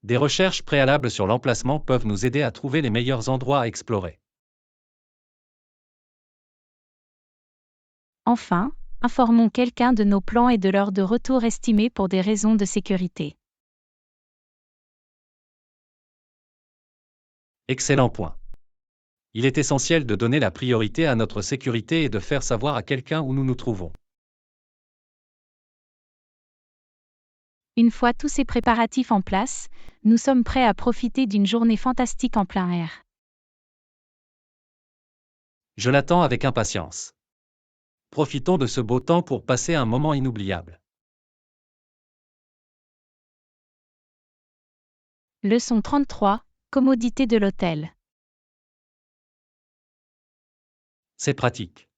Des recherches préalables sur l'emplacement peuvent nous aider à trouver les meilleurs endroits à explorer. Enfin, informons quelqu'un de nos plans et de l'heure de retour estimée pour des raisons de sécurité. Excellent point. Il est essentiel de donner la priorité à notre sécurité et de faire savoir à quelqu'un où nous nous trouvons. Une fois tous ces préparatifs en place, nous sommes prêts à profiter d'une journée fantastique en plein air. Je l'attends avec impatience. Profitons de ce beau temps pour passer un moment inoubliable. Leçon 33. Commodité de l'hôtel. C'est pratique.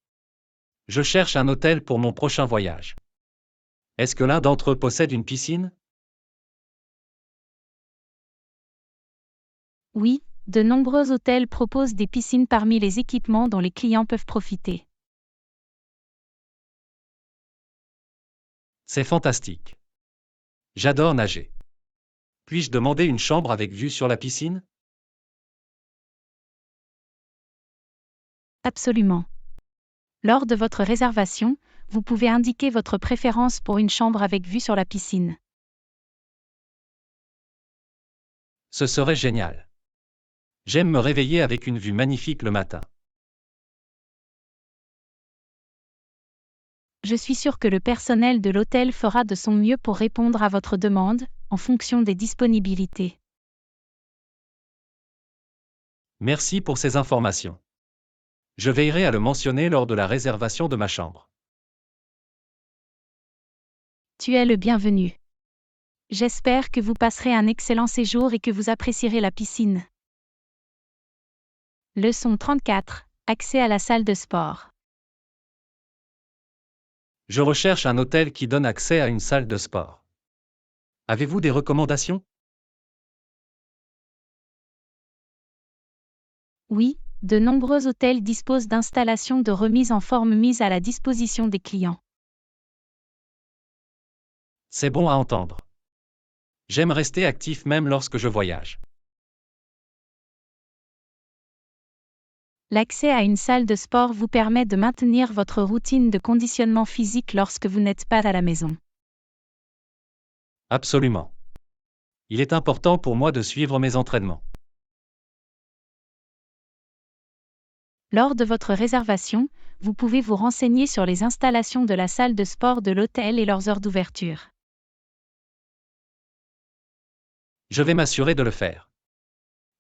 Je cherche un hôtel pour mon prochain voyage. Est-ce que l'un d'entre eux possède une piscine? Oui, de nombreux hôtels proposent des piscines parmi les équipements dont les clients peuvent profiter. C'est fantastique. J'adore nager. Puis-je demander une chambre avec vue sur la piscine? Absolument. Lors de votre réservation, vous pouvez indiquer votre préférence pour une chambre avec vue sur la piscine. Ce serait génial. J'aime me réveiller avec une vue magnifique le matin. Je suis sûr que le personnel de l'hôtel fera de son mieux pour répondre à votre demande, en fonction des disponibilités. Merci pour ces informations. Je veillerai à le mentionner lors de la réservation de ma chambre. Tu es le bienvenu. J'espère que vous passerez un excellent séjour et que vous apprécierez la piscine. Leçon 34. Accès à la salle de sport. Je recherche un hôtel qui donne accès à une salle de sport. Avez-vous des recommandations? Oui, de nombreux hôtels disposent d'installations de remise en forme mises à la disposition des clients. C'est bon à entendre. J'aime rester actif même lorsque je voyage. L'accès à une salle de sport vous permet de maintenir votre routine de conditionnement physique lorsque vous n'êtes pas à la maison. Absolument. Il est important pour moi de suivre mes entraînements. Lors de votre réservation, vous pouvez vous renseigner sur les installations de la salle de sport de l'hôtel et leurs heures d'ouverture. Je vais m'assurer de le faire.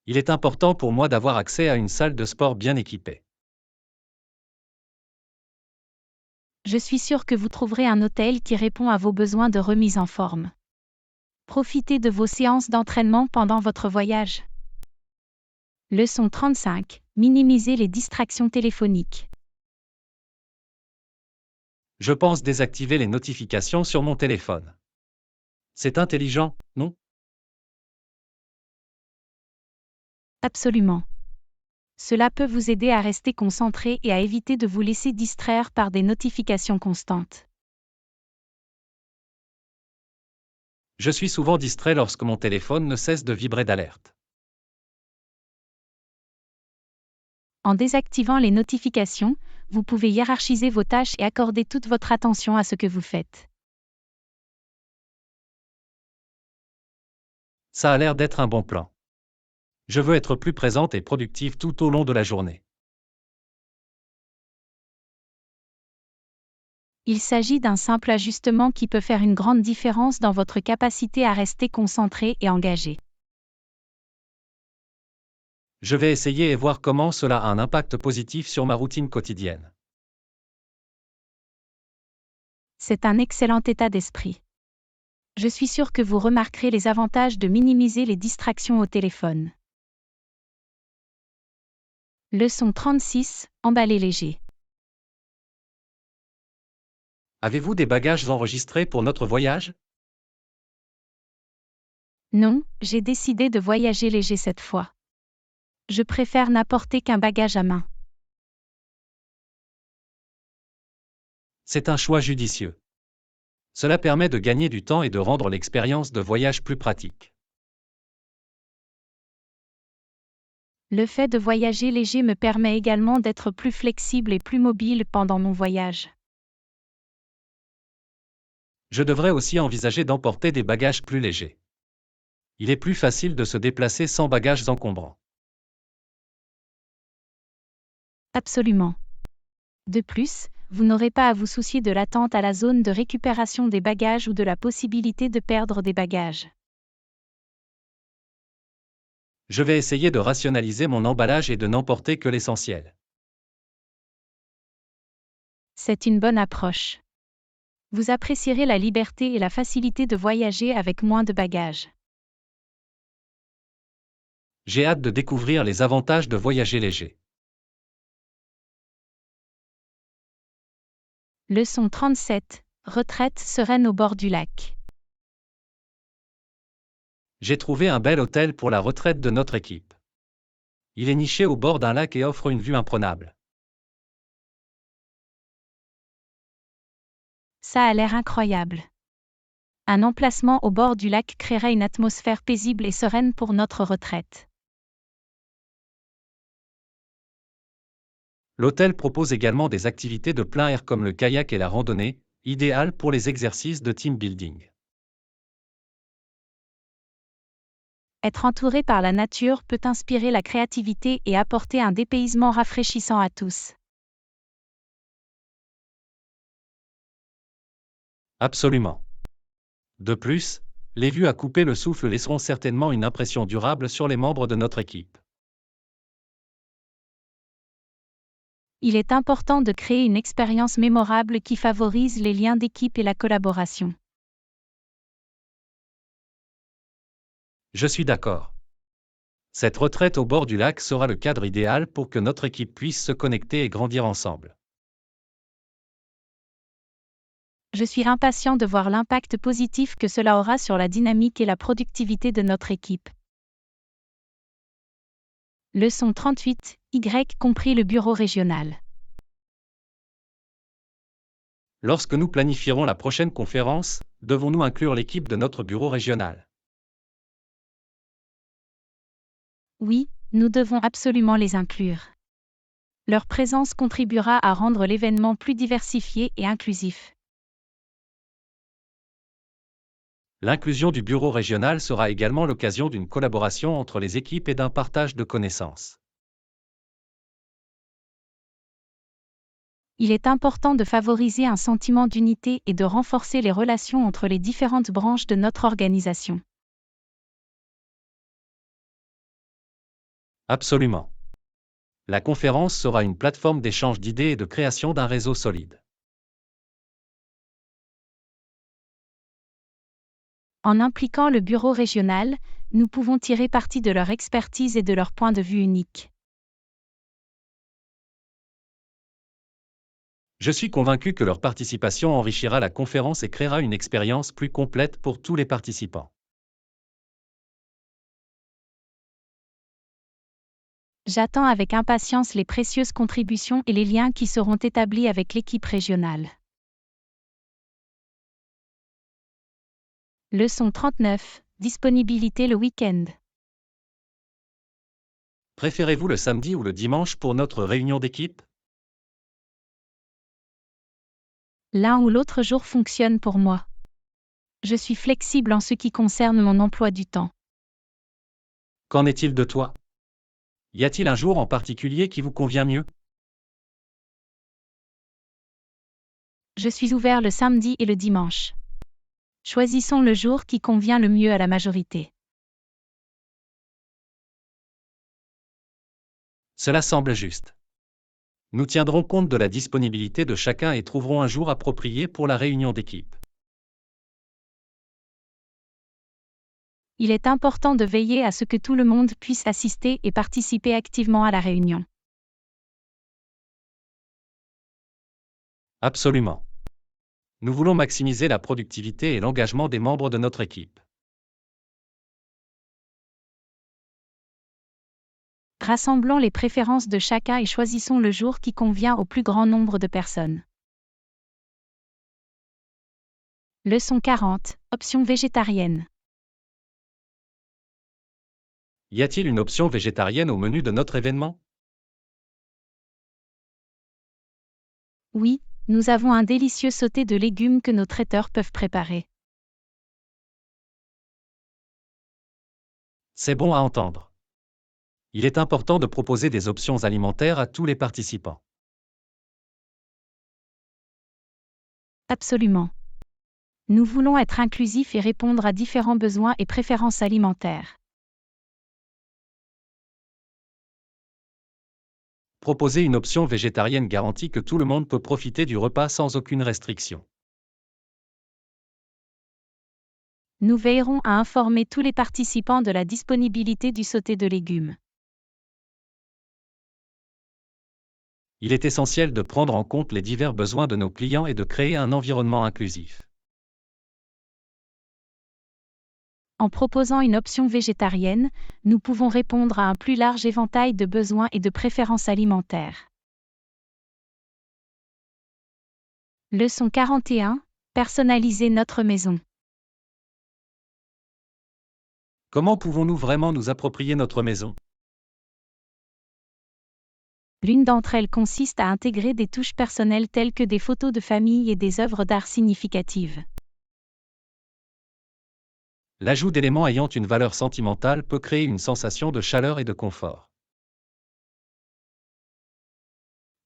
Il est important pour moi d'avoir accès à une salle de sport bien équipée. Je suis sûr que vous trouverez un hôtel qui répond à vos besoins de remise en forme. Profitez de vos séances d'entraînement pendant votre voyage. Leçon 35. Minimiser les distractions téléphoniques. Je pense désactiver les notifications sur mon téléphone. C'est intelligent, non? Absolument. Cela peut vous aider à rester concentré et à éviter de vous laisser distraire par des notifications constantes. Je suis souvent distrait lorsque mon téléphone ne cesse de vibrer d'alerte. En désactivant les notifications, vous pouvez hiérarchiser vos tâches et accorder toute votre attention à ce que vous faites. Ça a l'air d'être un bon plan. Je veux être plus présente et productive tout au long de la journée. Il s'agit d'un simple ajustement qui peut faire une grande différence dans votre capacité à rester concentré et engagé. Je vais essayer et voir comment cela a un impact positif sur ma routine quotidienne. C'est un excellent état d'esprit. Je suis sûr que vous remarquerez les avantages de minimiser les distractions au téléphone. Leçon 36, emballer léger. Avez-vous des bagages enregistrés pour notre voyage? Non, j'ai décidé de voyager léger cette fois. Je préfère n'apporter qu'un bagage à main. C'est un choix judicieux. Cela permet de gagner du temps et de rendre l'expérience de voyage plus pratique. Le fait de voyager léger me permet également d'être plus flexible et plus mobile pendant mon voyage. Je devrais aussi envisager d'emporter des bagages plus légers. Il est plus facile de se déplacer sans bagages encombrants. Absolument. De plus, vous n'aurez pas à vous soucier de l'attente à la zone de récupération des bagages ou de la possibilité de perdre des bagages. Je vais essayer de rationaliser mon emballage et de n'emporter que l'essentiel. C'est une bonne approche. Vous apprécierez la liberté et la facilité de voyager avec moins de bagages. J'ai hâte de découvrir les avantages de voyager léger. Leçon 37, retraite sereine au bord du lac. J'ai trouvé un bel hôtel pour la retraite de notre équipe. Il est niché au bord d'un lac et offre une vue imprenable. Ça a l'air incroyable. Un emplacement au bord du lac créera une atmosphère paisible et sereine pour notre retraite. L'hôtel propose également des activités de plein air comme le kayak et la randonnée, idéales pour les exercices de team building. Être entouré par la nature peut inspirer la créativité et apporter un dépaysement rafraîchissant à tous. Absolument. De plus, les vues à couper le souffle laisseront certainement une impression durable sur les membres de notre équipe. Il est important de créer une expérience mémorable qui favorise les liens d'équipe et la collaboration. Je suis d'accord. Cette retraite au bord du lac sera le cadre idéal pour que notre équipe puisse se connecter et grandir ensemble. Je suis impatient de voir l'impact positif que cela aura sur la dynamique et la productivité de notre équipe. Leçon 38, Y compris le bureau régional. Lorsque nous planifierons la prochaine conférence, devons-nous inclure l'équipe de notre bureau régional? Oui, nous devons absolument les inclure. Leur présence contribuera à rendre l'événement plus diversifié et inclusif. L'inclusion du bureau régional sera également l'occasion d'une collaboration entre les équipes et d'un partage de connaissances. Il est important de favoriser un sentiment d'unité et de renforcer les relations entre les différentes branches de notre organisation. Absolument. La conférence sera une plateforme d'échange d'idées et de création d'un réseau solide. En impliquant le bureau régional, nous pouvons tirer parti de leur expertise et de leur point de vue unique. Je suis convaincu que leur participation enrichira la conférence et créera une expérience plus complète pour tous les participants. J'attends avec impatience les précieuses contributions et les liens qui seront établis avec l'équipe régionale. Leçon 39, disponibilité le week-end. Préférez-vous le samedi ou le dimanche pour notre réunion d'équipe? L'un ou l'autre jour fonctionne pour moi. Je suis flexible en ce qui concerne mon emploi du temps. Qu'en est-il de toi? Y a-t-il un jour en particulier qui vous convient mieux? Je suis ouvert le samedi et le dimanche. Choisissons le jour qui convient le mieux à la majorité. Cela semble juste. Nous tiendrons compte de la disponibilité de chacun et trouverons un jour approprié pour la réunion d'équipe. Il est important de veiller à ce que tout le monde puisse assister et participer activement à la réunion. Absolument. Nous voulons maximiser la productivité et l'engagement des membres de notre équipe. Rassemblons les préférences de chacun et choisissons le jour qui convient au plus grand nombre de personnes. Leçon 40. Option végétarienne. Y a-t-il une option végétarienne au menu de notre événement? Oui, nous avons un délicieux sauté de légumes que nos traiteurs peuvent préparer. C'est bon à entendre. Il est important de proposer des options alimentaires à tous les participants. Absolument. Nous voulons être inclusifs et répondre à différents besoins et préférences alimentaires. Proposer une option végétarienne garantit que tout le monde peut profiter du repas sans aucune restriction. Nous veillerons à informer tous les participants de la disponibilité du sauté de légumes. Il est essentiel de prendre en compte les divers besoins de nos clients et de créer un environnement inclusif. En proposant une option végétarienne, nous pouvons répondre à un plus large éventail de besoins et de préférences alimentaires. Leçon 41. Personnaliser notre maison. Comment pouvons-nous vraiment nous approprier notre maison? L'une d'entre elles consiste à intégrer des touches personnelles telles que des photos de famille et des œuvres d'art significatives. L'ajout d'éléments ayant une valeur sentimentale peut créer une sensation de chaleur et de confort.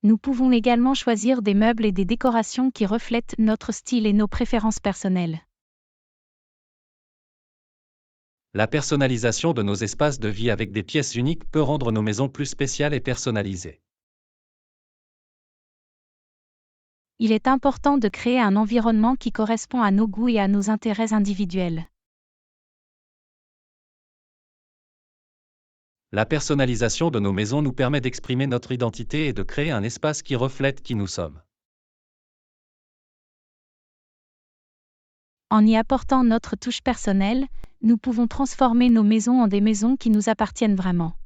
Nous pouvons également choisir des meubles et des décorations qui reflètent notre style et nos préférences personnelles. La personnalisation de nos espaces de vie avec des pièces uniques peut rendre nos maisons plus spéciales et personnalisées. Il est important de créer un environnement qui correspond à nos goûts et à nos intérêts individuels. La personnalisation de nos maisons nous permet d'exprimer notre identité et de créer un espace qui reflète qui nous sommes. En y apportant notre touche personnelle, nous pouvons transformer nos maisons en des maisons qui nous appartiennent vraiment.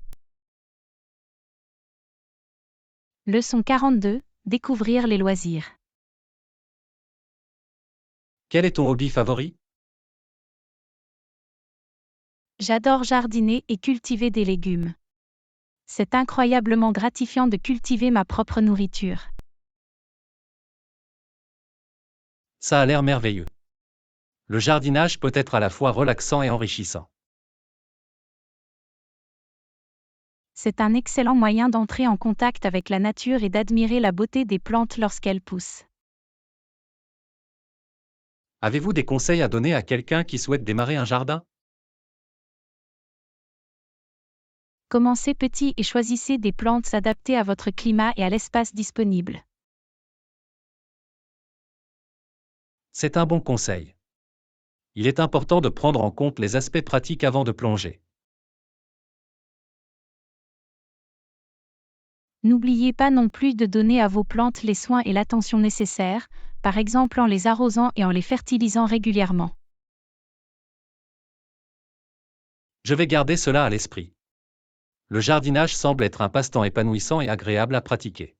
Leçon 42. Découvrir les loisirs. Quel est ton hobby favori? J'adore jardiner et cultiver des légumes. C'est incroyablement gratifiant de cultiver ma propre nourriture. Ça a l'air merveilleux. Le jardinage peut être à la fois relaxant et enrichissant. C'est un excellent moyen d'entrer en contact avec la nature et d'admirer la beauté des plantes lorsqu'elles poussent. Avez-vous des conseils à donner à quelqu'un qui souhaite démarrer un jardin? Commencez petit et choisissez des plantes adaptées à votre climat et à l'espace disponible. C'est un bon conseil. Il est important de prendre en compte les aspects pratiques avant de plonger. N'oubliez pas non plus de donner à vos plantes les soins et l'attention nécessaires, par exemple en les arrosant et en les fertilisant régulièrement. Je vais garder cela à l'esprit. Le jardinage semble être un passe-temps épanouissant et agréable à pratiquer.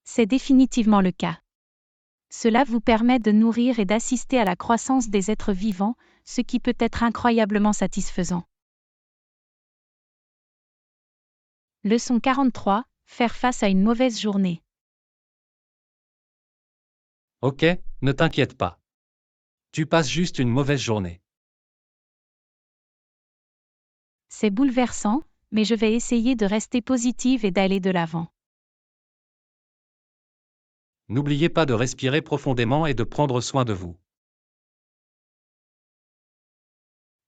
C'est définitivement le cas. Cela vous permet de nourrir et d'assister à la croissance des êtres vivants, ce qui peut être incroyablement satisfaisant. Leçon 43. Faire face à une mauvaise journée. Ok, ne t'inquiète pas. Tu passes juste une mauvaise journée. C'est bouleversant, mais je vais essayer de rester positive et d'aller de l'avant. N'oubliez pas de respirer profondément et de prendre soin de vous.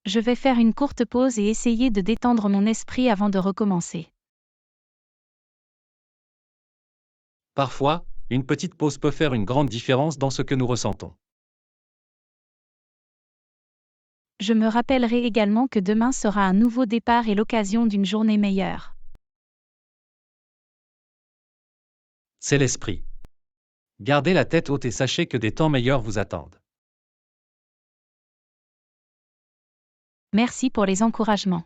Je vais faire une courte pause et essayer de détendre mon esprit avant de recommencer. Parfois, une petite pause peut faire une grande différence dans ce que nous ressentons. Je me rappellerai également que demain sera un nouveau départ et l'occasion d'une journée meilleure. C'est l'esprit. Gardez la tête haute et sachez que des temps meilleurs vous attendent. Merci pour les encouragements.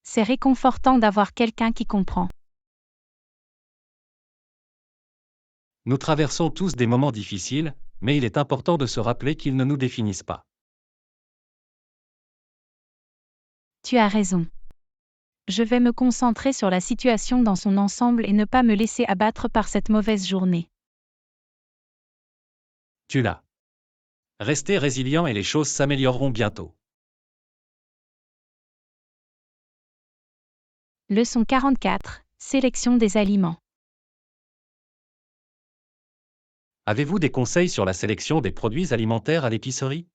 C'est réconfortant d'avoir quelqu'un qui comprend. Nous traversons tous des moments difficiles, mais il est important de se rappeler qu'ils ne nous définissent pas. Tu as raison. Je vais me concentrer sur la situation dans son ensemble et ne pas me laisser abattre par cette mauvaise journée. Tu l'as. Restez résilient et les choses s'amélioreront bientôt. Leçon 44. Sélection des aliments. Avez-vous des conseils sur la sélection des produits alimentaires à l'épicerie?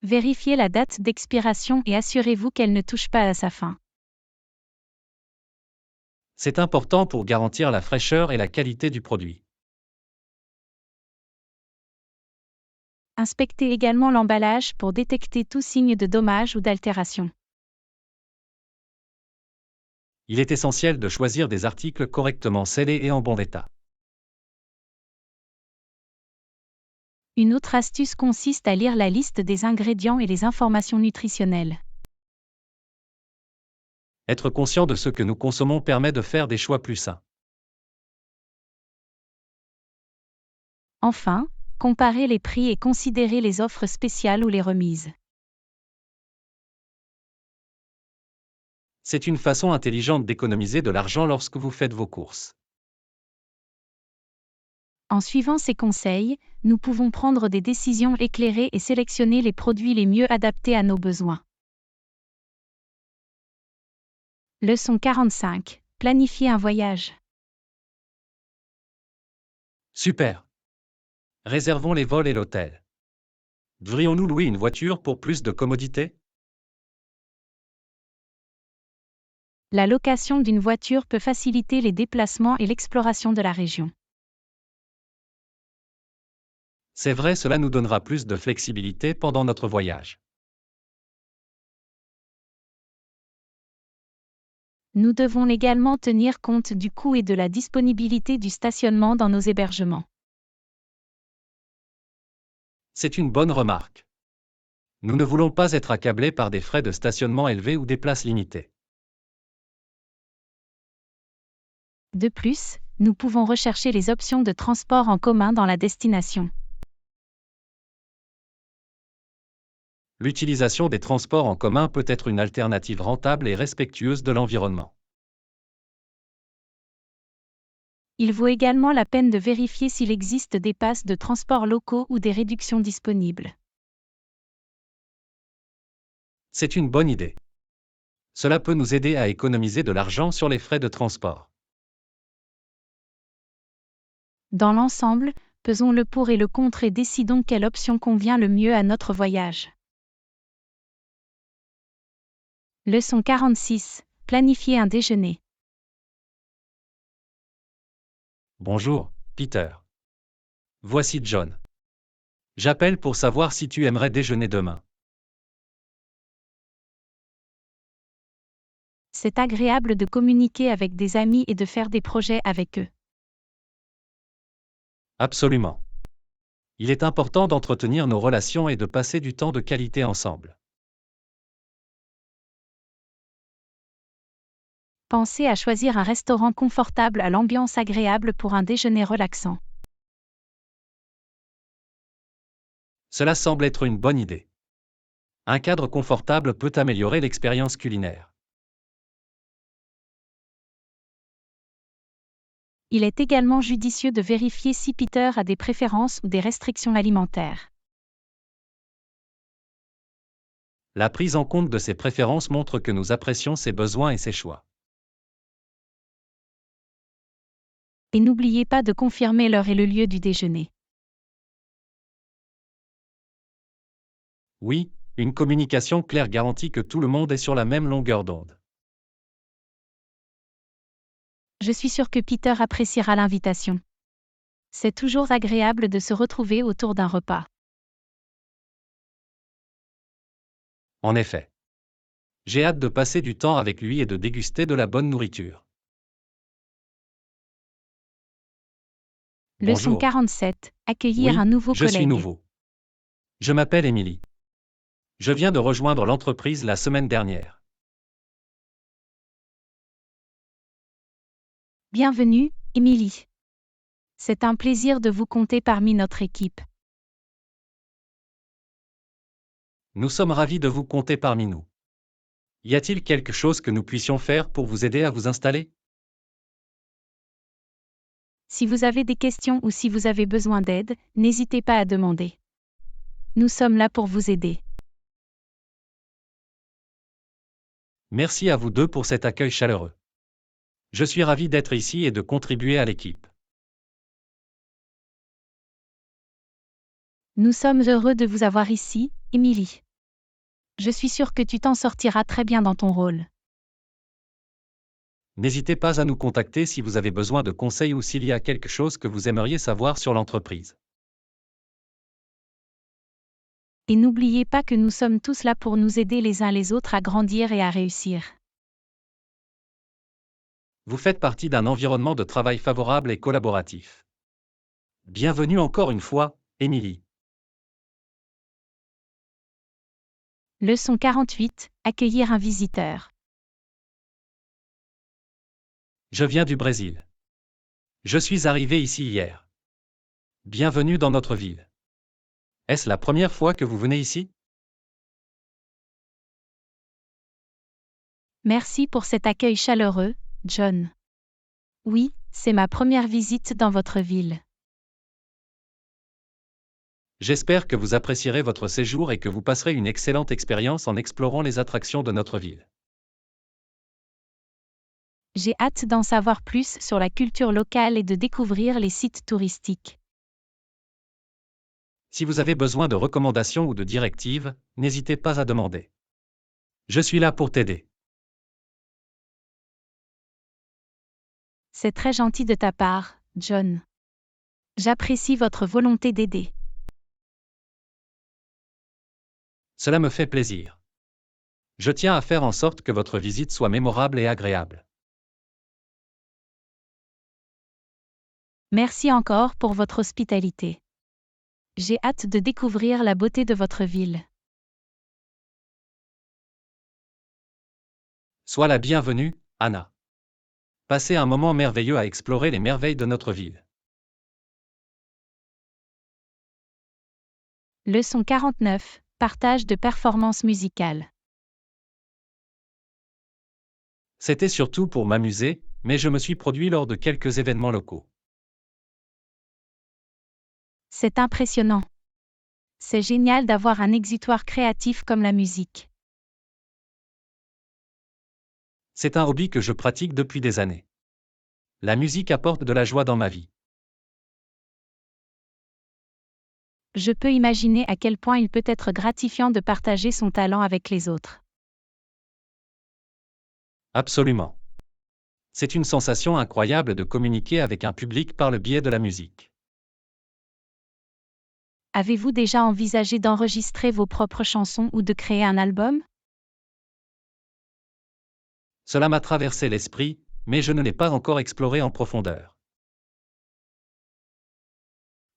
Vérifiez la date d'expiration et assurez-vous qu'elle ne touche pas à sa fin. C'est important pour garantir la fraîcheur et la qualité du produit. Inspectez également l'emballage pour détecter tout signe de dommage ou d'altération. Il est essentiel de choisir des articles correctement scellés et en bon état. Une autre astuce consiste à lire la liste des ingrédients et les informations nutritionnelles. Être conscient de ce que nous consommons permet de faire des choix plus sains. Enfin, comparez les prix et considérez les offres spéciales ou les remises. C'est une façon intelligente d'économiser de l'argent lorsque vous faites vos courses. En suivant ces conseils, nous pouvons prendre des décisions éclairées et sélectionner les produits les mieux adaptés à nos besoins. Leçon 45. Planifier un voyage. Super! Réservons les vols et l'hôtel. Devrions-nous louer une voiture pour plus de commodité? La location d'une voiture peut faciliter les déplacements et l'exploration de la région. C'est vrai, cela nous donnera plus de flexibilité pendant notre voyage. Nous devons également tenir compte du coût et de la disponibilité du stationnement dans nos hébergements. C'est une bonne remarque. Nous ne voulons pas être accablés par des frais de stationnement élevés ou des places limitées. De plus, nous pouvons rechercher les options de transport en commun dans la destination. L'utilisation des transports en commun peut être une alternative rentable et respectueuse de l'environnement. Il vaut également la peine de vérifier s'il existe des passes de transport locaux ou des réductions disponibles. C'est une bonne idée. Cela peut nous aider à économiser de l'argent sur les frais de transport. Dans l'ensemble, pesons le pour et le contre et décidons quelle option convient le mieux à notre voyage. Leçon 46. Planifier un déjeuner. Bonjour, Peter. Voici John. J'appelle pour savoir si tu aimerais déjeuner demain. C'est agréable de communiquer avec des amis et de faire des projets avec eux. Absolument. Il est important d'entretenir nos relations et de passer du temps de qualité ensemble. Pensez à choisir un restaurant confortable à l'ambiance agréable pour un déjeuner relaxant. Cela semble être une bonne idée. Un cadre confortable peut améliorer l'expérience culinaire. Il est également judicieux de vérifier si Peter a des préférences ou des restrictions alimentaires. La prise en compte de ses préférences montre que nous apprécions ses besoins et ses choix. Et n'oubliez pas de confirmer l'heure et le lieu du déjeuner. Oui, une communication claire garantit que tout le monde est sur la même longueur d'onde. Je suis sûre que Peter appréciera l'invitation. C'est toujours agréable de se retrouver autour d'un repas. En effet. J'ai hâte de passer du temps avec lui et de déguster de la bonne nourriture. Leçon Bonjour. 47. Accueillir Oui, un nouveau je suis collègue. nouveau. Je m'appelle Émilie. Je viens de rejoindre l'entreprise la semaine dernière. Bienvenue, Émilie. C'est un plaisir de vous compter parmi notre équipe. Nous sommes ravis de vous compter parmi nous. Y a-t-il quelque chose que nous puissions faire pour vous aider à vous installer? Si vous avez des questions ou si vous avez besoin d'aide, n'hésitez pas à demander. Nous sommes là pour vous aider. Merci à vous deux pour cet accueil chaleureux. Je suis ravi d'être ici et de contribuer à l'équipe. Nous sommes heureux de vous avoir ici, Émilie. Je suis sûre que tu t'en sortiras très bien dans ton rôle. N'hésitez pas à nous contacter si vous avez besoin de conseils ou s'il y a quelque chose que vous aimeriez savoir sur l'entreprise. Et n'oubliez pas que nous sommes tous là pour nous aider les uns les autres à grandir et à réussir. Vous faites partie d'un environnement de travail favorable et collaboratif. Bienvenue encore une fois, Émilie. Leçon 48. Accueillir un visiteur. Je viens du Brésil. Je suis arrivé ici hier. Bienvenue dans notre ville. Est-ce la première fois que vous venez ici? Merci pour cet accueil chaleureux, John. Oui, c'est ma première visite dans votre ville. J'espère que vous apprécierez votre séjour et que vous passerez une excellente expérience en explorant les attractions de notre ville. J'ai hâte d'en savoir plus sur la culture locale et de découvrir les sites touristiques. Si vous avez besoin de recommandations ou de directives, n'hésitez pas à demander. Je suis là pour t'aider. C'est très gentil de ta part, John. J'apprécie votre volonté d'aider. Cela me fait plaisir. Je tiens à faire en sorte que votre visite soit mémorable et agréable. Merci encore pour votre hospitalité. J'ai hâte de découvrir la beauté de votre ville. Sois la bienvenue, Anna. Passez un moment merveilleux à explorer les merveilles de notre ville. Leçon 49. Partage de performances musicales. C'était surtout pour m'amuser, mais je me suis produit lors de quelques événements locaux. C'est impressionnant. C'est génial d'avoir un exutoire créatif comme la musique. C'est un hobby que je pratique depuis des années. La musique apporte de la joie dans ma vie. Je peux imaginer à quel point il peut être gratifiant de partager son talent avec les autres. Absolument. C'est une sensation incroyable de communiquer avec un public par le biais de la musique. Avez-vous déjà envisagé d'enregistrer vos propres chansons ou de créer un album? Cela m'a traversé l'esprit, mais je ne l'ai pas encore exploré en profondeur.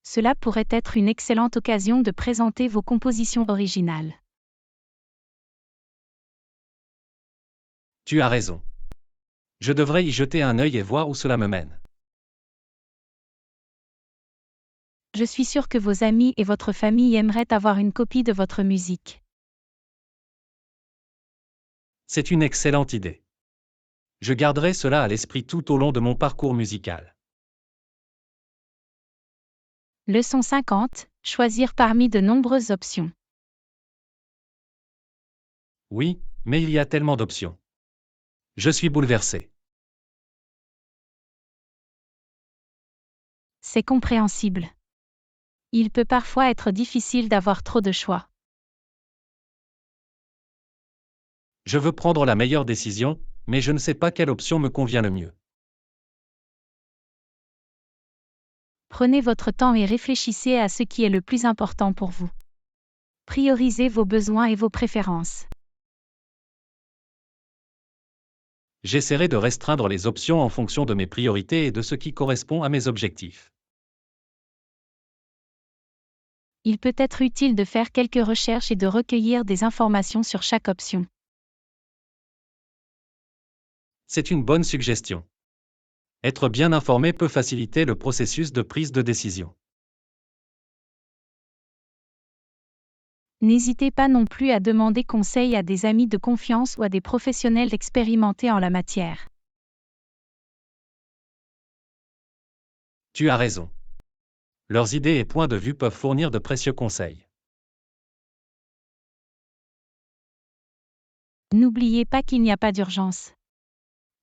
Cela pourrait être une excellente occasion de présenter vos compositions originales. Tu as raison. Je devrais y jeter un œil et voir où cela me mène. Je suis sûre que vos amis et votre famille aimeraient avoir une copie de votre musique. C'est une excellente idée. Je garderai cela à l'esprit tout au long de mon parcours musical. Leçon 50. Choisir parmi de nombreuses options. Oui, mais il y a tellement d'options. Je suis bouleversé. C'est compréhensible. Il peut parfois être difficile d'avoir trop de choix. Je veux prendre la meilleure décision, mais je ne sais pas quelle option me convient le mieux. Prenez votre temps et réfléchissez à ce qui est le plus important pour vous. Priorisez vos besoins et vos préférences. J'essaierai de restreindre les options en fonction de mes priorités et de ce qui correspond à mes objectifs. Il peut être utile de faire quelques recherches et de recueillir des informations sur chaque option. C'est une bonne suggestion. Être bien informé peut faciliter le processus de prise de décision. N'hésitez pas non plus à demander conseil à des amis de confiance ou à des professionnels expérimentés en la matière. Tu as raison. Leurs idées et points de vue peuvent fournir de précieux conseils. N'oubliez pas qu'il n'y a pas d'urgence.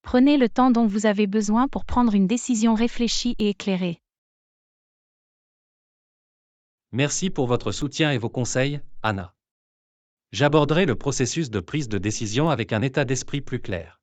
Prenez le temps dont vous avez besoin pour prendre une décision réfléchie et éclairée. Merci pour votre soutien et vos conseils, Anna. J'aborderai le processus de prise de décision avec un état d'esprit plus clair.